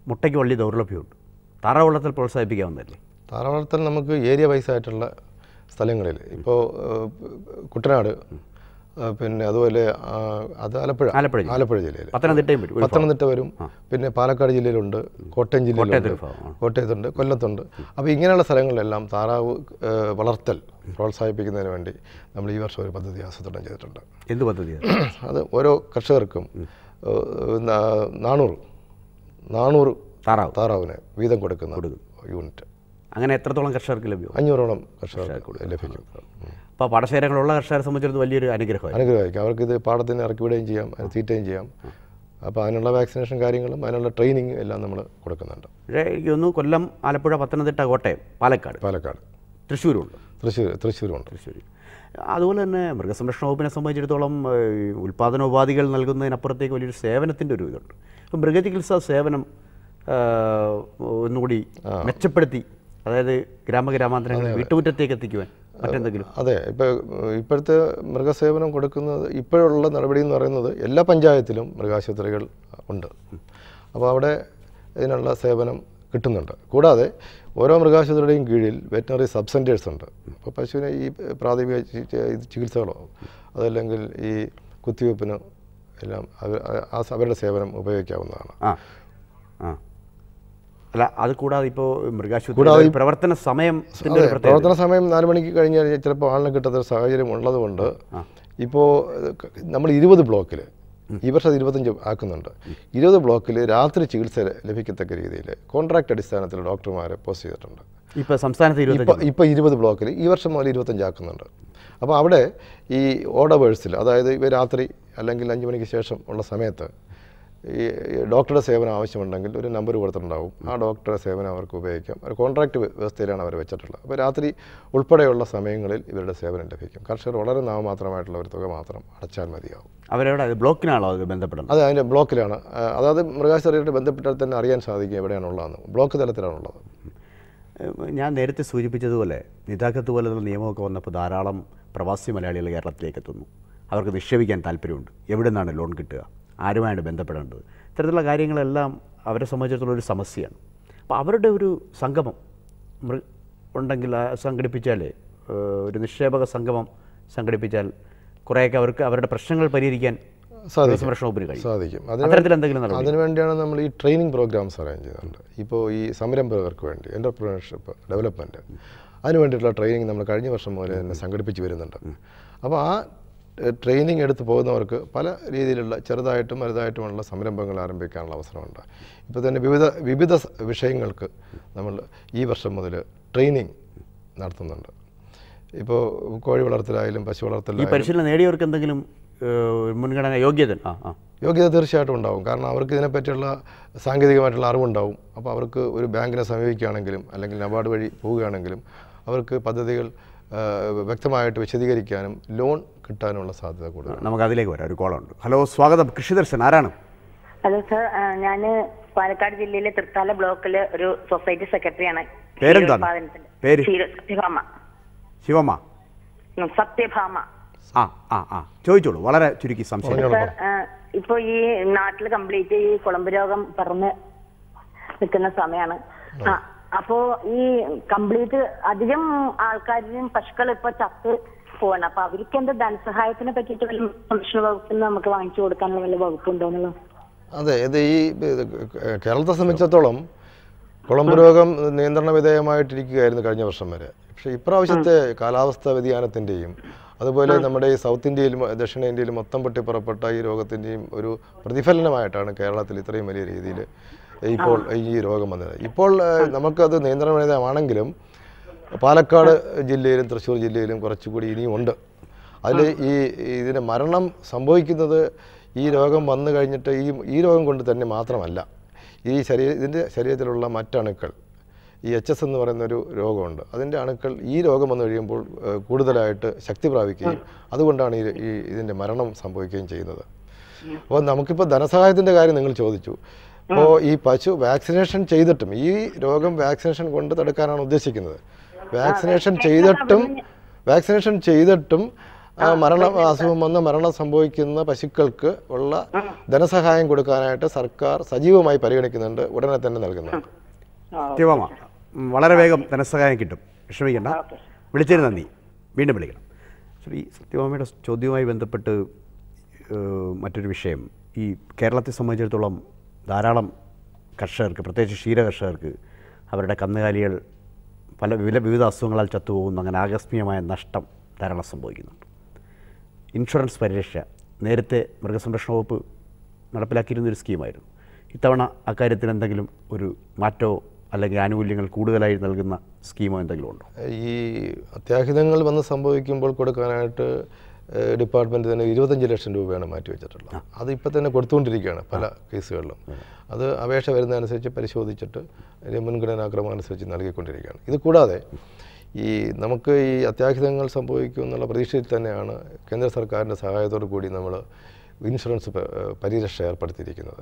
[SPEAKER 2] മുട്ടയ്ക്ക് വലിയ ദൗർലഭ്യമുണ്ട്. താറാവ് വളർത്തൽ പ്രോത്സാഹിപ്പിക്കാവുന്നതല്ലേ?
[SPEAKER 1] താറാവ് വളർത്തൽ നമുക്ക് ഏരിയ വൈസ് ആയിട്ടുള്ള സ്ഥലങ്ങളിൽ, ഇപ്പോൾ കുട്ടനാട്, പിന്നെ അതുപോലെ അത് ആലപ്പുഴ ജില്ലയിൽ, പത്തനംതിട്ട വരും, പിന്നെ പാലക്കാട് ജില്ലയിലുണ്ട്, കോട്ടയം ജില്ലയിലുണ്ട്, കോട്ടയത്തുണ്ട്, കൊല്ലത്തുണ്ട്. അപ്പോൾ ഇങ്ങനെയുള്ള സ്ഥലങ്ങളിലെല്ലാം താറാവ് വളർത്തൽ പ്രോത്സാഹിപ്പിക്കുന്നതിന് വേണ്ടി നമ്മൾ ഈ വർഷം ഒരു പദ്ധതി ആസൂത്രണം ചെയ്തിട്ടുണ്ട്.
[SPEAKER 2] എന്ത് പദ്ധതിയാണ്
[SPEAKER 1] അത്? ഓരോ കർഷകർക്കും 400 താറാവിന് വീതം കൊടുക്കുന്ന യൂണിറ്റ്.
[SPEAKER 2] അങ്ങനെ എത്രത്തോളം കർഷകർക്ക് ലഭ്യം?
[SPEAKER 1] 500ഓളം കർഷകർക്ക് ലഭിക്കും.
[SPEAKER 2] അപ്പോൾ പാടശേഖരങ്ങളുള്ള കർഷകരെ സംബന്ധിച്ചിടത്തോളം വലിയൊരു അനുഗ്രഹമായിരിക്കും.
[SPEAKER 1] അവർക്ക് ഇത് പാടത്തിന് ഇറക്കി വിടുകയും ചെയ്യാം, അതിന് തീറ്റുകയും ചെയ്യാം. അപ്പോൾ അതിനുള്ള വാക്സിനേഷൻ കാര്യങ്ങളും അതിനുള്ള ട്രെയിനിങ് എല്ലാം നമ്മൾ കൊടുക്കുന്നുണ്ട്.
[SPEAKER 2] പക്ഷേ എനിക്ക് തോന്നുന്നു കൊല്ലം, ആലപ്പുഴ, പത്തനംതിട്ട, കോട്ടയം, പാലക്കാട്, തൃശ്ശൂരുണ്ട്. അതുപോലെ തന്നെ മൃഗസംരക്ഷണ വകുപ്പിനെ സംബന്ധിച്ചിടത്തോളം ഉൽപ്പാദനോപാധികൾ നൽകുന്നതിനപ്പുറത്തേക്ക് വലിയൊരു സേവനത്തിൻ്റെ ഒരു ഇതുണ്ട്. ഇപ്പോൾ മൃഗചികിത്സാ സേവനം ഒന്നുകൂടി മെച്ചപ്പെടുത്തി, അതായത് ഗ്രാമഗ്രാമാന്തരങ്ങൾ വീട്ടുമുറ്റത്തേക്ക് എത്തിക്കുവാൻ മറ്റെന്തെങ്കിലും?
[SPEAKER 1] അതെ, ഇപ്പോഴത്തെ മൃഗസേവനം കൊടുക്കുന്നത്, ഇപ്പോഴുള്ള നടപടി എന്ന് പറയുന്നത് എല്ലാ പഞ്ചായത്തിലും മൃഗാശുപത്രികൾ ഉണ്ട്. അപ്പോൾ അവിടെ ഇതിനുള്ള സേവനം കിട്ടുന്നുണ്ട്. കൂടാതെ ഓരോ മൃഗാശുപത്രിയുടെയും കീഴിൽ വെറ്റിനറി സബ് സെൻറ്റേഴ്സ് ഉണ്ട്. അപ്പോൾ പശുവിനെ ഈ പ്രാഥമിക ചികിത്സകളോ അതല്ലെങ്കിൽ ഈ കുത്തിവയ്പ്പിനോ എല്ലാം അവരുടെ സേവനം ഉപയോഗിക്കാവുന്നതാണ്.
[SPEAKER 2] അല്ല, അത് കൂടാതെ ഇപ്പോൾ മൃഗാശുപത്രി പ്രവർത്തന സമയം
[SPEAKER 1] 4 മണിക്ക് കഴിഞ്ഞാൽ ചിലപ്പോൾ ആളിനെ കിട്ടാത്ത സാഹചര്യം ഉള്ളതുകൊണ്ട് ഇപ്പോൾ നമ്മൾ 20 ബ്ലോക്കിൽ, ഈ വർഷം 25 ആക്കുന്നുണ്ട്. 20 ബ്ലോക്കിൽ രാത്രി ചികിത്സ ലഭിക്കത്തക്ക രീതിയിൽ കോൺട്രാക്ട് അടിസ്ഥാനത്തിൽ ഡോക്ടർമാരെ പോസ്റ്റ് ചെയ്തിട്ടുണ്ട്.
[SPEAKER 2] ഇപ്പോൾ സംസ്ഥാനത്ത്
[SPEAKER 1] 20 ബ്ലോക്കിൽ ഈ വർഷം മുതൽ 25 ആക്കുന്നുണ്ട്. അപ്പോൾ അവിടെ ഈ ഓർഡവേഴ്സിൽ, അതായത് ഇവ രാത്രി അല്ലെങ്കിൽ 5 മണിക്ക് ശേഷം ഉള്ള സമയത്ത് ഈ ഡോക്ടറുടെ സേവനം ആവശ്യമുണ്ടെങ്കിൽ ഒരു നമ്പർ കൊടുത്തിട്ടുണ്ടാവും. ആ ഡോക്ടറുടെ സേവനം അവർക്ക് ഉപയോഗിക്കാം. ഒരു കോൺട്രാക്ട് വ്യവസ്ഥയിലാണ് അവർ വെച്ചിട്ടുള്ളത്. അപ്പോൾ രാത്രി ഉൾപ്പെടെയുള്ള സമയങ്ങളിൽ ഇവരുടെ സേവനം ലഭിക്കും. കർഷകർ വളരെ നാമമാത്രമായിട്ടുള്ള ഒരു തുക മാത്രം അടച്ചാൽ മതിയാവും.
[SPEAKER 2] അവരെവിടെ ബ്ലോക്കിനാണോ അത് ബന്ധപ്പെടുന്നത്?
[SPEAKER 1] അതെ, അതിൻ്റെ ബ്ലോക്കിലാണ്. അതായത് മൃഗാശുപത്രിയായിട്ട് ബന്ധപ്പെട്ടാൽ തന്നെ അറിയാൻ സാധിക്കും എവിടെയാണുള്ളതെന്ന്. ബ്ലോക്ക് തലത്തിലാണുള്ളത്.
[SPEAKER 2] ഞാൻ നേരത്തെ സൂചിപ്പിച്ചതുപോലെ നിതാഖത്ത് പോലുള്ള നിയമമൊക്കെ വന്നപ്പോൾ ധാരാളം പ്രവാസി മലയാളികൾ കേരളത്തിലേക്ക് എത്തുന്നു. അവർക്ക് നിക്ഷേപിക്കാൻ താല്പര്യമുണ്ട്. എവിടെ നിന്നാണ് ലോൺ കിട്ടുക, ആരുമായാണ് ബന്ധപ്പെടേണ്ടത്, ഇത്തരത്തിലുള്ള കാര്യങ്ങളെല്ലാം അവരെ സംബന്ധിച്ചിടത്തോളം ഒരു സമസ്യയാണ്. അപ്പോൾ അവരുടെ ഒരു സംഗമം ഉണ്ടെങ്കിൽ സംഘടിപ്പിച്ചാൽ, ഒരു നിക്ഷേപക സംഗമം സംഘടിപ്പിച്ചാൽ കുറേയൊക്കെ അവർക്ക് അവരുടെ പ്രശ്നങ്ങൾ പരിഹരിക്കാൻ
[SPEAKER 1] സാധിക്കും. അതിനുവേണ്ടിയാണ് നമ്മൾ ഈ ട്രെയിനിങ് പ്രോഗ്രാംസ് അറേഞ്ച് ചെയ്യുന്നുണ്ട്. ഇപ്പോൾ ഈ സംരംഭകർക്ക് വേണ്ടി എൻ്റർപ്രണർഷിപ്പ് ഡെവലപ്മെൻറ്റ്, അതിന് വേണ്ടിയിട്ടുള്ള ട്രെയിനിങ് നമ്മൾ കഴിഞ്ഞ വർഷം മുതൽ തന്നെ സംഘടിപ്പിച്ച് വരുന്നുണ്ട്. അപ്പോൾ ആ ട്രെയിനിങ് എടുത്ത് പോകുന്നവർക്ക് പല രീതിയിലുള്ള ചെറുതായിട്ടും വലുതായിട്ടുമുള്ള സംരംഭങ്ങൾ ആരംഭിക്കാനുള്ള അവസരമുണ്ട്. ഇപ്പോൾ തന്നെ വിവിധ വിഷയങ്ങൾക്ക് നമ്മൾ ഈ വർഷം മുതൽ ട്രെയിനിങ് നടത്തുന്നുണ്ട്. ഇപ്പോൾ കോഴി വളർത്തലായാലും പശു വളർത്തലായാലും
[SPEAKER 2] പരിശീലനം നേടിയവർക്ക് എന്തെങ്കിലും മുൻഗണന യോഗ്യത
[SPEAKER 1] തീർച്ചയായിട്ടും ഉണ്ടാവും. കാരണം അവർക്ക് ഇതിനെപ്പറ്റിയുള്ള സാങ്കേതികമായിട്ടുള്ള അറിവുണ്ടാവും. അപ്പോൾ അവർക്ക് ഒരു ബാങ്കിനെ സമീപിക്കുകയാണെങ്കിലും അല്ലെങ്കിൽ നബാർഡ് വഴി പോവുകയാണെങ്കിലും അവർക്ക് പദ്ധതികൾ വ്യക്തമായിട്ട് വിശദീകരിക്കാനും ലോൺ കിട്ടാനുള്ള സാധ്യത കൂടുതലാണ്.
[SPEAKER 2] നമുക്ക് അതിലേക്ക് വരാം. ഒരു കോളുണ്ട്. ഹലോ, സ്വാഗതം. കൃഷിദർശൻ, ആരാണ്?
[SPEAKER 6] ഹലോ സാർ, ഞാൻ പാലക്കാട് ജില്ലയിലെ തൃത്താല ബ്ലോക്കിലെ ഒരു സൊസൈറ്റി സെക്രട്ടറിയാണ്.
[SPEAKER 2] പേരെന്താണ്? പേര്?
[SPEAKER 6] സത്യഭാമ.
[SPEAKER 2] ശിവമ്മ?
[SPEAKER 6] സത്യഭാമ.
[SPEAKER 2] ചോദിച്ചോളൂ, വളരെ ചുരുക്കി സംശയം.
[SPEAKER 6] സാർ, ഇപ്പൊ ഈ നാട്ടിൽ കംപ്ലീറ്റ് ഈ കുളമ്പ് രോഗം പറന്ന് നിൽക്കുന്ന സമയമാണ്. അപ്പോ ഈ കംപ്ലീറ്റ് അധികം ആൾക്കാരും പശുക്കൾ ഇപ്പൊ ചത്ത് പോവാണ്. അപ്പൊ അവർക്ക് എന്താ ധനസഹായത്തിനെ പറ്റിയിട്ട് വല്ല സംരക്ഷണ വകുപ്പിൽ നമുക്ക് വാങ്ങിച്ചു കൊടുക്കാനുള്ള വല്ല വകുപ്പുണ്ടോന്നുള്ളത്?
[SPEAKER 1] അതെ, ഇത് ഈ കേരളത്തെ സംബന്ധിച്ചിടത്തോളം കുളമ്പ് രോഗം നിയന്ത്രണ വിധേയമായിട്ടിരിക്കുകയായിരുന്നു കഴിഞ്ഞ വർഷം വരെ. പക്ഷേ ഇപ്രാവശ്യത്തെ കാലാവസ്ഥാ വ്യതിയാനത്തിൻ്റെയും അതുപോലെ നമ്മുടെ ഈ സൗത്ത് ഇന്ത്യയിലും ദക്ഷിണേന്ത്യയിലും മൊത്തം പൊട്ടിപ്പുറപ്പെട്ട ഈ രോഗത്തിൻ്റെയും ഒരു പ്രതിഫലനമായിട്ടാണ് കേരളത്തിൽ ഇത്രയും വലിയ രീതിയിൽ ഇപ്പോൾ ഈ രോഗം വന്നത്. ഇപ്പോൾ നമുക്കത് നിയന്ത്രണ വിധേയമാണെങ്കിലും പാലക്കാട് ജില്ലയിലും തൃശ്ശൂർ ജില്ലയിലും കുറച്ചുകൂടി ഇനിയും ഉണ്ട്. അതിൽ ഇതിന് മരണം സംഭവിക്കുന്നത് ഈ രോഗം വന്നു കഴിഞ്ഞിട്ട് ഈ രോഗം കൊണ്ട് തന്നെ മാത്രമല്ല, ഇതിൻ്റെ ശരീരത്തിലുള്ള മറ്റണുക്കൾ, ഈ HS എന്ന് പറയുന്നൊരു രോഗമുണ്ട്, അതിൻ്റെ അണുക്കൾ ഈ രോഗം വന്നു കഴിയുമ്പോൾ കൂടുതലായിട്ട് ശക്തി പ്രാപിക്കുകയും അതുകൊണ്ടാണ് ഇതിൻ്റെ മരണം സംഭവിക്കുകയും ചെയ്യുന്നത്. അപ്പോൾ നമുക്കിപ്പോൾ ധനസഹായത്തിൻ്റെ കാര്യം നിങ്ങൾ ചോദിച്ചു. അപ്പോൾ ഈ പശു വാക്സിനേഷൻ ചെയ്തിട്ടും ഈ രോഗം വാക്സിനേഷൻ കൊണ്ട് തടുക്കാനാണ് ഉദ്ദേശിക്കുന്നത്. വാക്സിനേഷൻ ചെയ്തിട്ടും അസുഖം വന്ന് മരണം സംഭവിക്കുന്ന പശുക്കൾക്ക് ഉള്ള ധനസഹായം കൊടുക്കാനായിട്ട് സർക്കാർ സജീവമായി പരിഗണിക്കുന്നുണ്ട്, ഉടനെ തന്നെ നൽകുന്നുണ്ട്.
[SPEAKER 2] വളരെ വേഗം ധനസഹായം കിട്ടും, വിഷമിക്കേണ്ട. വിളിച്ചതിന് നന്ദി, വീണ്ടും വിളിക്കണം. ഈ സത്യഭാമയുടെ ചോദ്യവുമായി ബന്ധപ്പെട്ട് മറ്റൊരു വിഷയം, ഈ കേരളത്തെ സംബന്ധിച്ചിടത്തോളം ധാരാളം കർഷകർക്ക്, പ്രത്യേകിച്ച് ക്ഷീര കർഷകർക്ക് അവരുടെ കന്നുകാലികൾ വിവിധ അസുഖങ്ങളാൽ ചത്തുപോകുന്നു. അങ്ങനെ ആകസ്മികമായ നഷ്ടം ധാരാളം സംഭവിക്കുന്നുണ്ട്. ഇൻഷുറൻസ് പരിരക്ഷ നേരത്തെ മൃഗസംരക്ഷണ വകുപ്പ് നടപ്പിലാക്കിയിരുന്നൊരു സ്കീമായിരുന്നു. ഇത്തവണ അക്കാര്യത്തിൽ എന്തെങ്കിലും ഒരു മാറ്റമോ അല്ലെങ്കിൽ ആനുകൂല്യങ്ങൾ കൂടുതലായി നൽകുന്ന സ്കീമോ എന്തെങ്കിലും ഉണ്ടോ?
[SPEAKER 1] ഈ അത്യാഹിതങ്ങൾ വന്ന് സംഭവിക്കുമ്പോൾ കൊടുക്കാനായിട്ട് ഡിപ്പാർട്ട്മെൻറ്റ് തന്നെ 25 ലക്ഷം രൂപയാണ് മാറ്റിവെച്ചിട്ടുള്ളത്. അത് ഇപ്പോൾ തന്നെ കൊടുത്തുകൊണ്ടിരിക്കുകയാണ് പല കേസുകളിലും. അത് അപേക്ഷ വരുന്നതനുസരിച്ച് പരിശോധിച്ചിട്ട് മുൻഗണനാക്രമം അനുസരിച്ച് നൽകിക്കൊണ്ടിരിക്കുകയാണ്. ഇത് കൂടാതെ നമുക്ക് ഈ അത്യാഹിതങ്ങൾ സംഭവിക്കും എന്നുള്ള പ്രതീക്ഷയിൽ തന്നെയാണ് കേന്ദ്ര സർക്കാരിൻ്റെ സഹായത്തോടു കൂടി നമ്മൾ ഇൻഷുറൻസ് പരിരക്ഷ ഏർപ്പെടുത്തിയിരിക്കുന്നത്.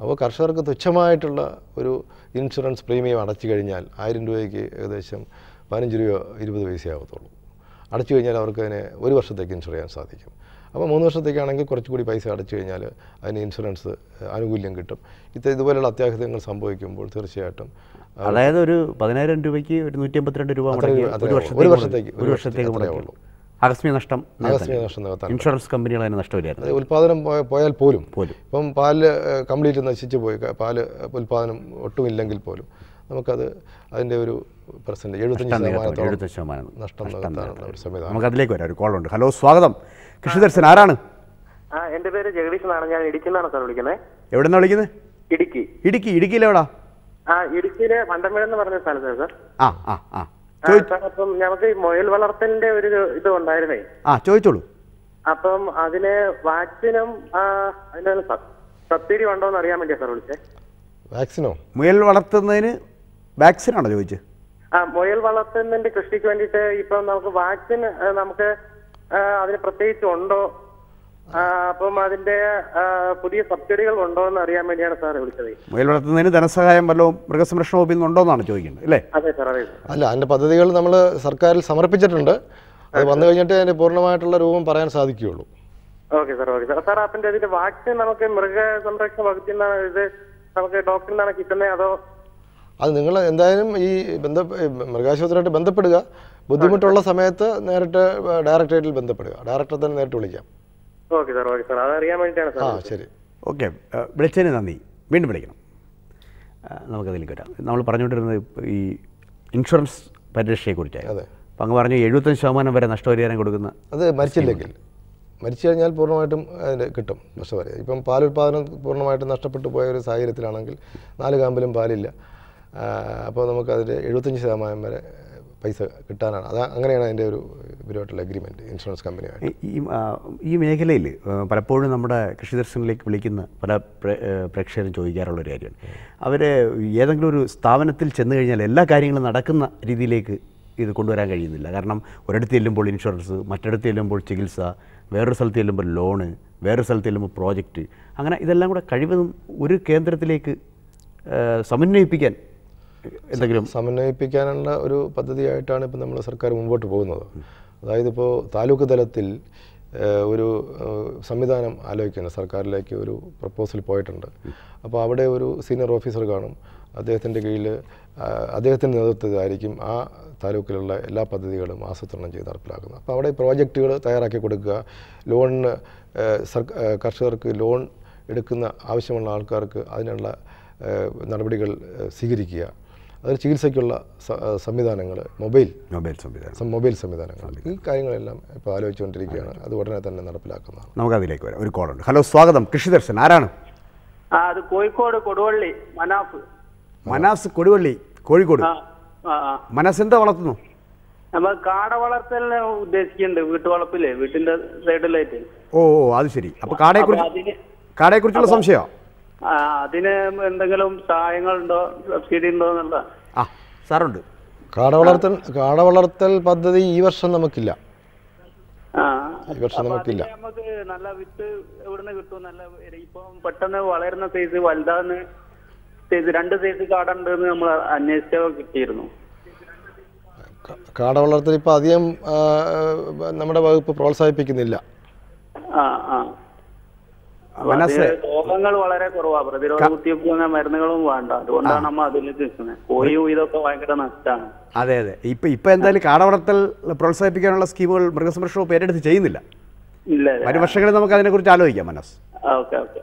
[SPEAKER 1] അപ്പോൾ കർഷകർക്ക് തുച്ഛമായിട്ടുള്ള ഒരു ഇൻഷുറൻസ് പ്രീമിയം അടച്ചു കഴിഞ്ഞാൽ 1000 രൂപയ്ക്ക് ഏകദേശം 15 രൂപ 20 പൈസയാകത്തുള്ളൂ. അടച്ചു കഴിഞ്ഞാൽ അവർക്ക് അതിനെ 1 വർഷത്തേക്ക് ഇൻഷുർ ചെയ്യാൻ സാധിക്കും. അപ്പോൾ 3 വർഷത്തേക്കാണെങ്കിൽ കുറച്ചുകൂടി പൈസ അടച്ചു കഴിഞ്ഞാൽ അതിന് ഇൻഷുറൻസ് ആനുകൂല്യം കിട്ടും. ഇതുപോലെയുള്ള അത്യാഹിതങ്ങൾ സംഭവിക്കുമ്പോൾ തീർച്ചയായിട്ടും,
[SPEAKER 2] അതായത് ഒരു 10000 രൂപയ്ക്ക് ഒരു 152 രൂപ ഒരു വർഷത്തേക്ക് ഉള്ളൂ. ആകസ്മിക നഷ്ടം നികത്താൻ ഇൻഷുറൻസ് കമ്പനികൾ അതിന് നഷ്ടമില്ലായിരുന്നു.
[SPEAKER 1] ഉൽപ്പാദനം പോയാൽ പോലും ഇപ്പം പാല് കംപ്ലീറ്റ് നശിച്ചു പോയി, പാല് ഉൽപ്പാദനം ഒട്ടുമില്ലെങ്കിൽ പോലും നമുക്കത് അതിൻ്റെ ഒരു പെർസെൻറ്റേജ് 75% നഷ്ടം നികത്താനുള്ള ഒരു സംവിധാനം.
[SPEAKER 2] നമുക്ക് അതിലേക്ക് വരാം. ഒരു കോളുണ്ട്. ഹലോ, സ്വാഗതം. കൃഷിദർശൻ, ആരാണ്?
[SPEAKER 7] എന്റെ പേര് ജഗദീഷ് എന്നാണ്. ഞാൻ ഇടുക്കിന്നാണ് സാർ വിളിക്കുന്നത്.
[SPEAKER 2] എവിടെ നിന്നാണ് വിളിക്കുന്നത്?
[SPEAKER 7] ഇടുക്കിയിലെവിടാ? ഇടുക്കിയിലെ വണ്ടമേട് എന്ന് പറഞ്ഞ സ്ഥലത്താണ് സാർ. അപ്പം ഞങ്ങൾക്ക് മുയൽ വളർത്തലിന്റെ ഒരു ഇത് ഉണ്ടായിരുന്നേ.
[SPEAKER 2] ചോദിച്ചോളൂ.
[SPEAKER 7] അപ്പം അതിന് വാക്സിനും അതിന് സബ്സിഡി ഉണ്ടോ എന്ന് അറിയാൻ വേണ്ടിയാ സാർ വിളിച്ചേ.
[SPEAKER 1] വാക്സിനോ?
[SPEAKER 2] മുയൽ വളർത്തുന്നതിന് വാക്സിനാണോ ചോദിച്ചത്?
[SPEAKER 7] മുയൽ വളർത്തുന്നതിന്റെ കൃഷിക്ക് വേണ്ടിയിട്ട് ഇപ്പം നമുക്ക് വാക്സിൻ നമുക്ക് അതിന് പ്രത്യേകിച്ച് ഉണ്ടോ, അപ്പം അതിന്റെ പുതിയ സബ്സിഡികൾ ഉണ്ടോ എന്ന് അറിയാൻ വേണ്ടിയാണ് സാർ വിളിച്ചത്.
[SPEAKER 2] മുയൽ വളർത്തുന്നതിന് ധനസഹായം വല്ലതും മൃഗസംരക്ഷണ വകുപ്പിൽ നിന്നുണ്ടോന്നാണ് ചോദിക്കുന്നത് അല്ലേ?
[SPEAKER 7] അതെ സാർ, അതെ.
[SPEAKER 1] അല്ല, അതിന്റെ പദ്ധതികൾ നമ്മൾ സർക്കാരിൽ സമർപ്പിച്ചിട്ടുണ്ട്. അത് വന്നു കഴിഞ്ഞിട്ട് അതിന്റെ പൂർണ്ണമായിട്ടുള്ള രൂപം പറയാൻ സാധിക്കുകയുള്ളൂ.
[SPEAKER 7] Okay sir, okay sir. Sir, അപ്പം ഇതിന്റെ വാക്സിൻ നമുക്ക് മൃഗസംരക്ഷണ വകുപ്പിൽ നിന്ന് ഇത് നമുക്ക് ഡോക്ടറിൽ നിന്നാണ് കിട്ടുന്നത് അതോ?
[SPEAKER 1] അത് നിങ്ങൾ എന്തായാലും ഈ മൃഗാശുപത്രിയായിട്ട് ബന്ധപ്പെടുക. ബുദ്ധിമുട്ടുള്ള സമയത്ത് നേരിട്ട് ഡയറക്ടറേറ്റിൽ ബന്ധപ്പെടുക. ഡയറക്ടറെ തന്നെ നേരിട്ട് വിളിക്കാം.
[SPEAKER 7] ഓക്കെ സാർ, ഓക്കെ സാർ, അതറിയാൻ വേണ്ടിയിട്ടാണ് സാർ.
[SPEAKER 1] ശരി,
[SPEAKER 2] ഓക്കെ. വിളിച്ചതിന് നന്ദി. വീണ്ടും വിളിക്കണം. നമുക്കതിലേക്ക് വരാം. നമ്മൾ പറഞ്ഞുകൊണ്ടിരുന്നത് ഈ ഇൻഷുറൻസ് പരിരക്ഷയെക്കുറിച്ചാണ്.
[SPEAKER 1] അതെ.
[SPEAKER 2] അപ്പം അങ്ങ് പറഞ്ഞു 75% വരെ നഷ്ടപരിഹാരം കൊടുക്കുന്ന,
[SPEAKER 1] അത് മരിച്ചില്ലെങ്കിൽ, മരിച്ചു കഴിഞ്ഞാൽ പൂർണ്ണമായിട്ടും അതിന് കിട്ടും നഷ്ടപരിഹാരം. ഇപ്പം പാലുൽപാദനം പൂർണ്ണമായിട്ടും നഷ്ടപ്പെട്ടു പോയ ഒരു സാഹചര്യത്തിലാണെങ്കിൽ 4 കാമ്പിലും പാലില്ല. അപ്പോൾ നമുക്കതിൽ 75% വരെ പൈസ കിട്ടാനാണ്. അങ്ങനെയാണ് അതിൻ്റെ ഒരു ഇവരുമായിട്ടുള്ള അഗ്രിമെൻറ്റ് ഇൻഷുറൻസ് കമ്പനിയായിട്ട്.
[SPEAKER 2] ഈ മേഖലയിൽ പലപ്പോഴും നമ്മുടെ കൃഷിദർശനിലേക്ക് വിളിക്കുന്ന പല പ്രേക്ഷകരും ചോദിക്കാറുള്ളൊരു കാര്യമാണ്, അവർ ഏതെങ്കിലും ഒരു സ്ഥാപനത്തിൽ ചെന്ന് കഴിഞ്ഞാൽ എല്ലാ കാര്യങ്ങളും നടക്കുന്ന രീതിയിലേക്ക് ഇത് കൊണ്ടുവരാൻ കഴിയുന്നില്ല. കാരണം ഒരിടത്ത് ചെല്ലുമ്പോൾ ഇൻഷുറൻസ്, മറ്റിടത്ത് ചെല്ലുമ്പോൾ ചികിത്സ, വേറൊരു സ്ഥലത്ത് ചെല്ലുമ്പോൾ ലോണ്, വേറൊരു സ്ഥലത്ത് ചെല്ലുമ്പോൾ പ്രോജക്റ്റ്, അങ്ങനെ ഇതെല്ലാം കൂടെ കഴിവതും ഒരു കേന്ദ്രത്തിലേക്ക് സമന്വയിപ്പിക്കാൻ എന്തെങ്കിലും
[SPEAKER 1] സമന്വയിപ്പിക്കാനുള്ള ഒരു പദ്ധതിയായിട്ടാണ് ഇപ്പോൾ നമ്മൾ സർക്കാർ മുമ്പോട്ട് പോകുന്നത്. അതായത് ഇപ്പോൾ താലൂക്ക് തലത്തിൽ ഒരു സംവിധാനം ആലോചിക്കുന്നത്, സർക്കാരിലേക്ക് ഒരു പ്രപ്പോസൽ പോയിട്ടുണ്ട്. അപ്പോൾ അവിടെ ഒരു സീനിയർ ഓഫീസർ കാണും. അദ്ദേഹത്തിൻ്റെ കീഴിൽ അദ്ദേഹത്തിൻ്റെ നേതൃത്വത്തിലായിരിക്കും ആ താലൂക്കിലുള്ള എല്ലാ പദ്ധതികളും ആസൂത്രണം ചെയ്ത് നടപ്പിലാക്കുന്നത്. അപ്പോൾ അവിടെ പ്രോജക്റ്റുകൾ തയ്യാറാക്കി കൊടുക്കുക, ലോണിന് കർഷകർക്ക് ലോൺ എടുക്കുന്ന ആവശ്യമുള്ള ആൾക്കാർക്ക് അതിനുള്ള നടപടികൾ സ്വീകരിക്കുക, അതിൽ ചികിത്സയ്ക്കുള്ള സംവിധാനങ്ങൾ, മൊബൈൽ സംവിധാനങ്ങൾ, ഈ കാര്യങ്ങളെല്ലാം ഇപ്പോൾ ആലോചിച്ചുകൊണ്ടിരിക്കുകയാണ്. അത് ഉടനെ തന്നെ നടപ്പിലാക്കുന്നതാണ്.
[SPEAKER 2] നമുക്കതിലേക്ക് വരാം. ഒരു കോളുണ്ട്. ഹലോ, സ്വാഗതം. കൃഷിദർശൻ, ആരാണ്?
[SPEAKER 4] അത് കോഴിക്കോട് കൊടുവള്ളി
[SPEAKER 2] മനാസ് കൊടുവള്ളി, കോഴിക്കോട്. മനാസ് എന്താ വളർത്തുന്നു?
[SPEAKER 4] നമ്മൾ കാട വളർത്തലിന് ഉദ്ദേശിക്കുന്നുണ്ട്, വീട്ടുവളപ്പില്ലേ, വീട്ടിന്റെ സൈഡിലായിട്ട്.
[SPEAKER 2] ഓ, അത് ശരി. അപ്പൊ കാടയെക്കുറിച്ചുള്ള സംശയമാണ്.
[SPEAKER 4] അതിന് എന്തെങ്കിലും സഹായങ്ങളുണ്ടോ, സബ്സിഡി ഉണ്ടോ എന്നുള്ള?
[SPEAKER 2] സാറുണ്ട്.
[SPEAKER 1] കാട വളർത്തൽ പദ്ധതി ഈ വർഷം നമുക്കില്ല.
[SPEAKER 4] നമുക്ക് നല്ല വിത്ത് എവിടുന്ന് കിട്ടും? നല്ല ഇപ്പം പെട്ടെന്ന് വളരുന്ന സൈസ്, വലുതാന്ന് സൈസ്, 2 സൈസ് കാട ഉണ്ടെന്ന് നമ്മൾ അന്വേഷിച്ചോ കിട്ടിയിരുന്നു.
[SPEAKER 1] കാട വളർത്തൽ ഇപ്പൊ അധികം നമ്മുടെ വകുപ്പ് പ്രോത്സാഹിപ്പിക്കുന്നില്ല.
[SPEAKER 4] രോഗങ്ങൾ വളരെ കുറവാണ്, പ്രതിരോധ കുത്തിവയ്പ്പ് മരുന്നുകളും വേണ്ട, അതുകൊണ്ടാണ് നമ്മൾ അതിലേക്ക് നിൽക്കുന്നത്. കോഴിയും ഇതൊക്കെ ഭയങ്കര നഷ്ടമാണ്.
[SPEAKER 2] അതെ. ഇപ്പൊ എന്തായാലും കാട വളർത്തൽ പ്രോത്സാഹിപ്പിക്കാനുള്ള സ്കീമുകൾ മൃഗസംരക്ഷണ വകുപ്പ് ഏറ്റെടുത്ത് ചെയ്യുന്നില്ല. വരും വർഷങ്ങളിൽ നമുക്ക് അതിനെക്കുറിച്ച് ആലോചിക്കാം. മനസ്,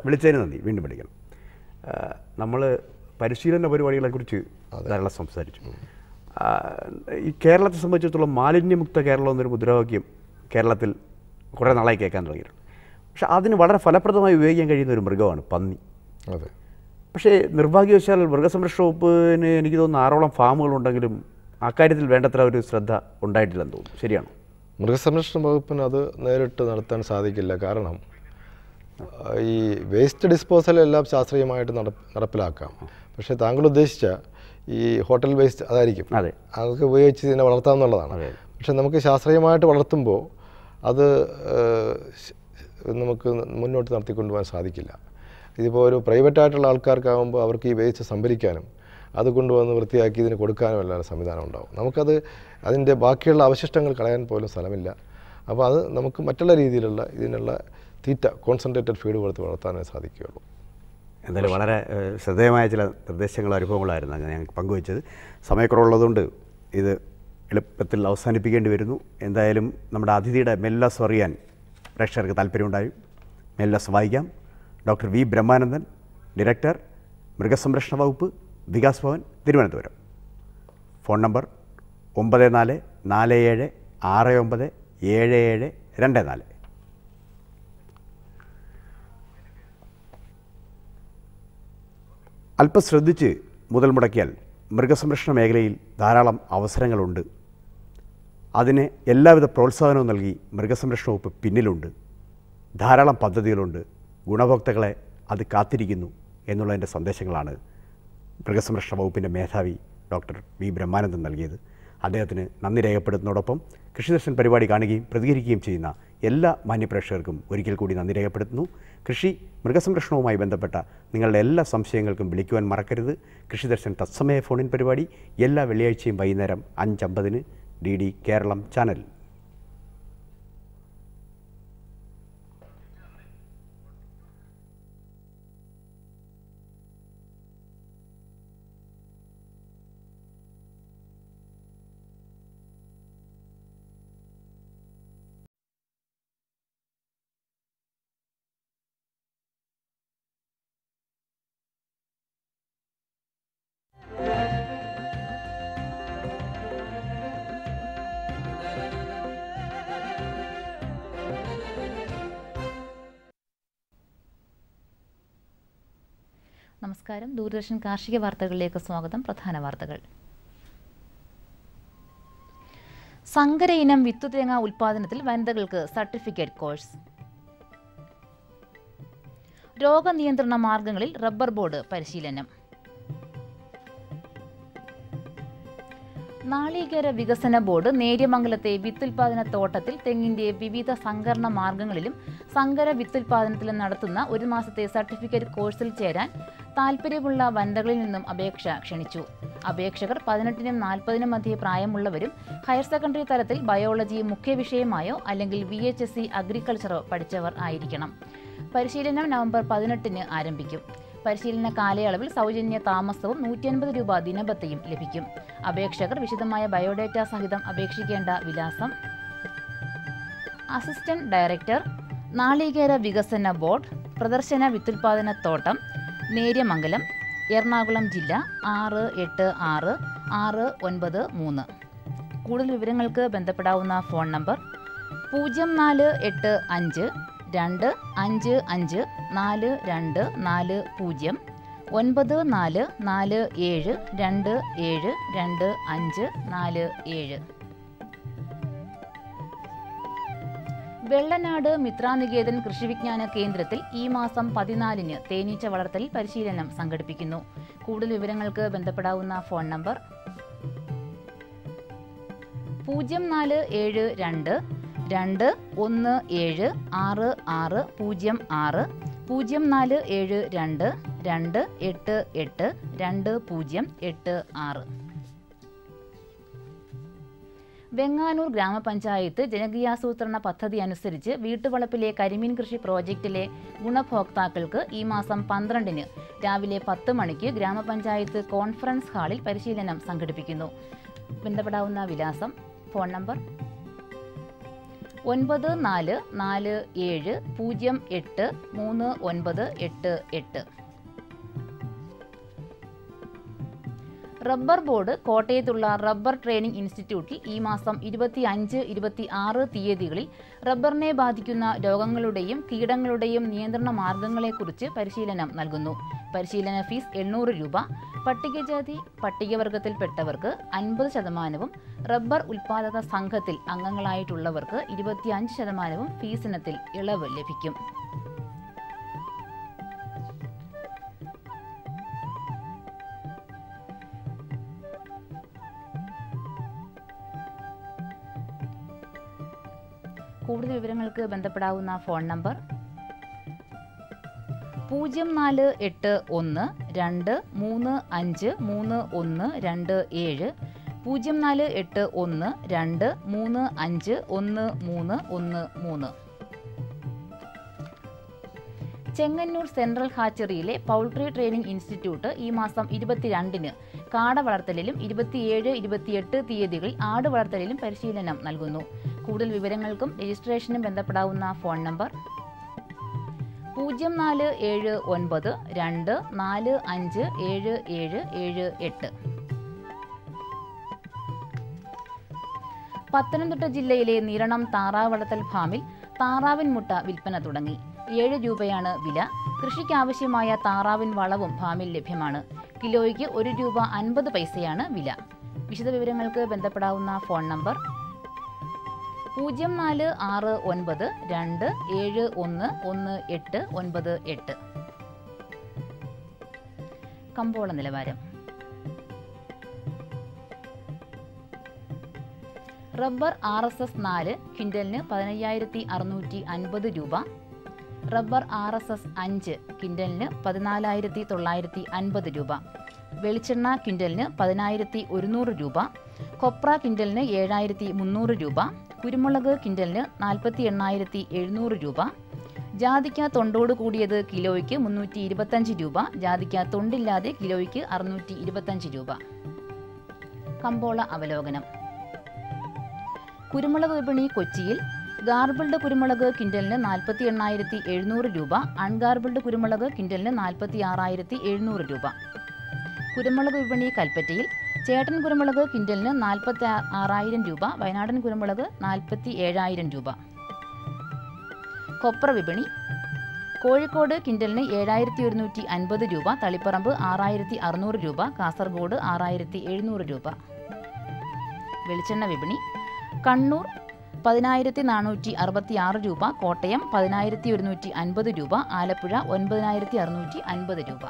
[SPEAKER 2] വിളിച്ചതിന് നന്ദി. വീണ്ടും വിളിക്കണം. നമ്മൾ പരിശീലന പരിപാടികളെക്കുറിച്ച് ധാരാളം സംസാരിച്ചു. ഈ കേരളത്തെ സംബന്ധിച്ചിടത്തോളം മാലിന്യമുക്ത കേരളം എന്നൊരു മുദ്രാവാക്യം കേരളത്തിൽ കുറേ നാളായി കേൾക്കാൻ തുടങ്ങിയിട്ടുണ്ട്. പക്ഷെ അതിന് വളരെ ഫലപ്രദമായി ഉപയോഗിക്കാൻ കഴിയുന്ന ഒരു മൃഗമാണ് പന്നി.
[SPEAKER 1] അതെ.
[SPEAKER 2] പക്ഷേ നിർഭാഗ്യവശാൽ മൃഗസംരക്ഷണ വകുപ്പിന് എനിക്ക് തോന്നുന്നു 6ഓളം ഫാമുകളുണ്ടെങ്കിലും അക്കാര്യത്തിൽ വേണ്ടത്ര ഒരു ശ്രദ്ധ ഉണ്ടായിട്ടില്ലെന്ന് തോന്നുന്നു. ശരിയാണോ?
[SPEAKER 1] മൃഗസംരക്ഷണ വകുപ്പിന് അത് നേരിട്ട് നടത്താൻ സാധിക്കില്ല. കാരണം ഈ വേസ്റ്റ് ഡിസ്പോസൽ എല്ലാം ശാസ്ത്രീയമായിട്ട് നടപ്പിലാക്കാം. പക്ഷേ താങ്കൾ ഉദ്ദേശിച്ച ഈ ഹോട്ടൽ വേസ്റ്റ് അതായിരിക്കും, അതൊക്കെ ഉപയോഗിച്ച് ഇതിനെ വളർത്താമെന്നുള്ളതാണ്. പക്ഷെ നമുക്ക് ശാസ്ത്രീയമായിട്ട് വളർത്തുമ്പോൾ അത് നമുക്ക് മുന്നോട്ട് നടത്തിക്കൊണ്ടുപോകാൻ സാധിക്കില്ല. ഇതിപ്പോൾ ഒരു പ്രൈവറ്റായിട്ടുള്ള ആൾക്കാർക്കാകുമ്പോൾ അവർക്ക് ഈ വേസ്റ്റ് സംഭരിക്കാനും അത് കൊണ്ടുവന്ന് വൃത്തിയാക്കി ഇതിന് കൊടുക്കാനും എല്ലാം സംവിധാനം ഉണ്ടാവും. നമുക്കത് അതിൻ്റെ ബാക്കിയുള്ള അവശിഷ്ടങ്ങൾ കളയാൻ പോലും സ്ഥലമില്ല. അപ്പോൾ അത് നമുക്ക് മറ്റുള്ള രീതിയിലുള്ള ഇതിനുള്ള തീറ്റ, കോൺസെൻട്രേറ്റഡ് ഫീഡ് കൊടുത്ത് വളർത്താനേ സാധിക്കുകയുള്ളൂ.
[SPEAKER 2] എന്തായാലും വളരെ ശ്രദ്ധേയമായ ചില നിർദ്ദേശങ്ങളും അനുഭവങ്ങളായിരുന്നു അങ്ങനെ ഞങ്ങൾക്ക് പങ്കുവച്ചത്. സമയക്കുറവുള്ളതുകൊണ്ട് ഇത് എളുപ്പത്തിൽ അവസാനിപ്പിക്കേണ്ടി വരുന്നു. എന്തായാലും നമ്മുടെ അതിഥിയുടെ മെല്ലസ് അറിയാൻ പ്രേക്ഷകർക്ക് താല്പര്യമുണ്ടായി. മെല്ലസ് വായിക്കാം. ഡോക്ടർ വി ബ്രഹ്മാനന്ദൻ, ഡയറക്ടർ, മൃഗസംരക്ഷണ വകുപ്പ്, വികാസ് ഭവൻ, തിരുവനന്തപുരം. Phone number 9447697724. അല്പം ശ്രദ്ധിച്ച് മുതൽ മുടക്കിയാൽ മൃഗസംരക്ഷണ മേഖലയിൽ ധാരാളം അവസരങ്ങളുണ്ട്. അതിന് എല്ലാവിധ പ്രോത്സാഹനവും നൽകി മൃഗസംരക്ഷണ വകുപ്പ് പിന്നിലുണ്ട്. ധാരാളം പദ്ധതികളുണ്ട്. ഗുണഭോക്താക്കളെ അത് കാത്തിരിക്കുന്നു എന്നുള്ളതിൻ്റെ സന്ദേശങ്ങളാണ് മൃഗസംരക്ഷണ വകുപ്പിൻ്റെ മേധാവി ഡോക്ടർ വി ബ്രഹ്മാനന്ദൻ നൽകിയത്. അദ്ദേഹത്തിന് നന്ദി രേഖപ്പെടുത്തുന്നതോടൊപ്പം കൃഷിദർശൻ പരിപാടി കാണുകയും പ്രതികരിക്കുകയും ചെയ്യുന്ന എല്ലാ മാന്യപ്രേക്ഷകർക്കും ഒരിക്കൽ കൂടി നന്ദി രേഖപ്പെടുത്തുന്നു. കൃഷി മൃഗസംരക്ഷണവുമായി ബന്ധപ്പെട്ട നിങ്ങളുടെ എല്ലാ സംശയങ്ങൾക്കും വിളിക്കുവാൻ മറക്കരുത്. കൃഷിദർശൻ തത്സമയ ഫോണിൻ പരിപാടി എല്ലാ വെള്ളിയാഴ്ചയും വൈകുന്നേരം 5:50 DD കേരളം ചാനൽ.
[SPEAKER 8] നമസ്കാരം. ദൂരദർശൻ കാർഷിക വാർത്തകളിലേക്ക് സ്വാഗതം. പ്രധാന വാർത്തകൾ. സങ്കര ഇനം വിത്തുതേങ്ങ ഉൽപാദനത്തിൽ വനിതകൾക്ക് സർട്ടിഫിക്കറ്റ് കോഴ്സ്. രോഗനിയന്ത്രണ മാർഗങ്ങളിൽ റബ്ബർ ബോർഡ് പരിശീലനം. നാളികേര വികസന ബോർഡ് നേര്യമംഗലത്തെ വിത്തുൽപാദന തോട്ടത്തിൽ തെങ്ങിന്റെ വിവിധ സംഭരണ മാർഗങ്ങളിലും സങ്കര വിത്തുൽപാദനത്തിലും നടത്തുന്ന ഒരു മാസത്തെ സർട്ടിഫിക്കറ്റ് കോഴ്സിൽ ചേരാൻ താൽപ്പര്യമുള്ള വനിതകളിൽ നിന്നും അപേക്ഷ ക്ഷണിച്ചു. അപേക്ഷകർ 18-നും 40-നും മധ്യേ പ്രായമുള്ളവരും ഹയർ സെക്കൻഡറി തലത്തിൽ ബയോളജി മുഖ്യ വിഷയമായോ അല്ലെങ്കിൽ VHSC അഗ്രികൾച്ചറോ പഠിച്ചവർ ആയിരിക്കണം. പരിശീലനം നവംബർ 18-ന് ആരംഭിക്കും. പരിശീലന കാലയളവിൽ സൗജന്യ താമസവും 150 രൂപ ദിനബത്തയും ലഭിക്കും. അപേക്ഷകർ വിശദമായ ബയോഡേറ്റ സഹിതം അപേക്ഷിക്കേണ്ട വിലാസം: അസിസ്റ്റന്റ് ഡയറക്ടർ, നാളികേര വികസന ബോർഡ്, പ്രദർശന വിത്തുൽപാദന തോട്ടം, നേര്യമംഗലം, എറണാകുളം ജില്ല 686693. കൂടുതൽ വിവരങ്ങൾക്ക് ബന്ധപ്പെടാവുന്ന ഫോൺ നമ്പർ 0485 255 4240 9447272547. വെള്ളനാട് മിത്രാനികേതൻ കൃഷിവിജ്ഞാന കേന്ദ്രത്തിൽ ഈ മാസം 14-ന് തേനീച്ച വളർത്തൽ പരിശീലനം സംഘടിപ്പിക്കുന്നു. കൂടുതൽ വിവരങ്ങൾക്ക് ബന്ധപ്പെടാവുന്ന ഫോൺ നമ്പർ 0472 2176606 0472 288 2086. വെങ്ങാനൂർ ഗ്രാമപഞ്ചായത്ത് ജനകീയാസൂത്രണ പദ്ധതി അനുസരിച്ച് വീട്ടുവളപ്പിലെ കരിമീൻ കൃഷി പ്രോജക്റ്റിലെ ഗുണഭോക്താക്കൾക്ക് ഈ മാസം 12-ന് രാവിലെ 10 മണിക്ക് ഗ്രാമപഞ്ചായത്ത് കോൺഫറൻസ് ഹാളിൽ പരിശീലനം സംഘടിപ്പിക്കുന്നു. ബന്ധപ്പെടാവുന്ന വിലാസം: ഫോൺ നമ്പർ 9447083988. റബ്ബർ ബോർഡ് കോട്ടയത്തുള്ള റബ്ബർ ട്രെയിനിംഗ് ഇൻസ്റ്റിറ്റ്യൂട്ടിൽ ഈ മാസം 25-26 തീയതികളിൽ റബ്ബറിനെ ബാധിക്കുന്ന രോഗങ്ങളുടെയും കീടങ്ങളുടെയും നിയന്ത്രണ മാർഗങ്ങളെക്കുറിച്ച് പരിശീലനം നൽകുന്നു. പരിശീലന ഫീസ് 800 രൂപ. പട്ടികജാതി പട്ടികവർഗത്തിൽപ്പെട്ടവർക്ക് 50%, റബ്ബർ ഉൽപാദക സംഘത്തിൽ അംഗങ്ങളായിട്ടുള്ളവർക്ക് 25% ഫീസിനത്തിൽ ഇളവ് ലഭിക്കും. കൂടുതൽ വിവരങ്ങൾക്ക് ബന്ധപ്പെടാവുന്ന ഫോൺ നമ്പർ 0481 2353127 0481 2351313. ചെങ്ങന്നൂർ സെൻട്രൽ ഹാച്ചറിയിലെ പൗൾട്രി ട്രെയിനിംഗ് ഇൻസ്റ്റിറ്റ്യൂട്ട് ഈ മാസം 22-ന് കാട വളർത്തലിലും 27-28 തീയതികളിൽ ആട് വളർത്തലിലും പരിശീലനം നൽകുന്നു. കൂടുതൽ വിവരങ്ങൾക്കും രജിസ്ട്രേഷനും ബന്ധപ്പെടാവുന്ന ഫോൺ നമ്പർ 0479 2457778. പത്തനംതിട്ട ജില്ലയിലെ നിരണം താറാവ് വളർത്തൽ ഫാമിൽ താറാവിൻ മുട്ട വിൽപ്പന തുടങ്ങി. 7 രൂപയാണ് വില. കൃഷിക്കാവശ്യമായ താറാവിൻ വളവും ഫാമിൽ ലഭ്യമാണ്. കിലോയ്ക്ക് 1 രൂപ 50 പൈസയാണ് വില. വിശദവിവരങ്ങൾക്ക് ബന്ധപ്പെടാവുന്ന ഫോൺ നമ്പർ 0469 2711898. കമ്പോള നിലവാരം. റബ്ബർ RSS 4 ക്വിൻ്റലിന് 15,650 രൂപ. റബ്ബർ RSS 5 ക്വിൻ്റലിന് 14,950 രൂപ. വെളിച്ചെണ്ണ ക്വിൻ്റലിന് 10,100 രൂപ. കൊപ്ര ക്വിൻ്റലിന് 7,300 രൂപ. കുരുമുളക് ക്വിൻ്റലിന് 48,700 രൂപ. ജാതിക്ക തൊണ്ടോട് കൂടിയത് കിലോയ്ക്ക് 325 രൂപ. ജാതിക്ക തൊണ്ടില്ലാതെ കിലോയ്ക്ക് 625 രൂപ. കമ്പോള അവലോകനം. കുരുമുളക് വിപണി കൊച്ചിയിൽ ഗാർബിൾഡ് കുരുമുളക് ക്വിൻ്റലിന് 48,700 രൂപ. അൺഗാർബിൾഡ് കുരുമുളക് ക്വിൻ്റലിന് 46,700 രൂപ. കുരുമുളക് വിപണി കൽപ്പറ്റയിൽ ചേട്ടൻ കുരുമുളക് ക്വിൻ്റലിന് 46,000 രൂപ. വയനാടൻ കുരുമുളക് 47,000 രൂപ. കൊപ്ര വിപണി കോഴിക്കോട് കിൻഡലിന് 7150 രൂപ, തളിപ്പറമ്പ് 6600 രൂപ, കാസർഗോഡ് 6700 രൂപ. വെളിച്ചെണ്ണ വിപണി: കണ്ണൂർ 10466 രൂപ, കോട്ടയം 10150 രൂപ, ആലപ്പുഴ 9650 രൂപ.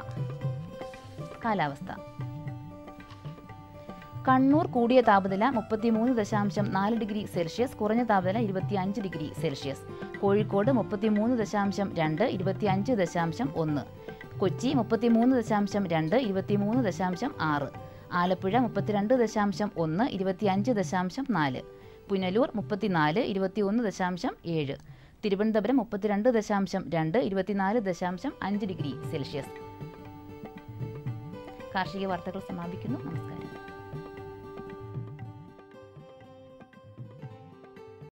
[SPEAKER 8] കാലാവസ്ഥ: കണ്ണൂർ കൂടിയ താപനില 33.4 ഡിഗ്രി സെൽഷ്യസ്, കുറഞ്ഞ താപനില 25 degree Celsius. Kozhikode 33.2, 25.1. Kochi 33.2, 23.6. Alappuzha 32.1, 25.4. Punalur 34, 21.7. Thiruvananthapuram 32.2, 24.5 degree Celsius. കാർഷിക വാർത്തകൾ സമാപിക്കുന്നു. നമസ്കാരം.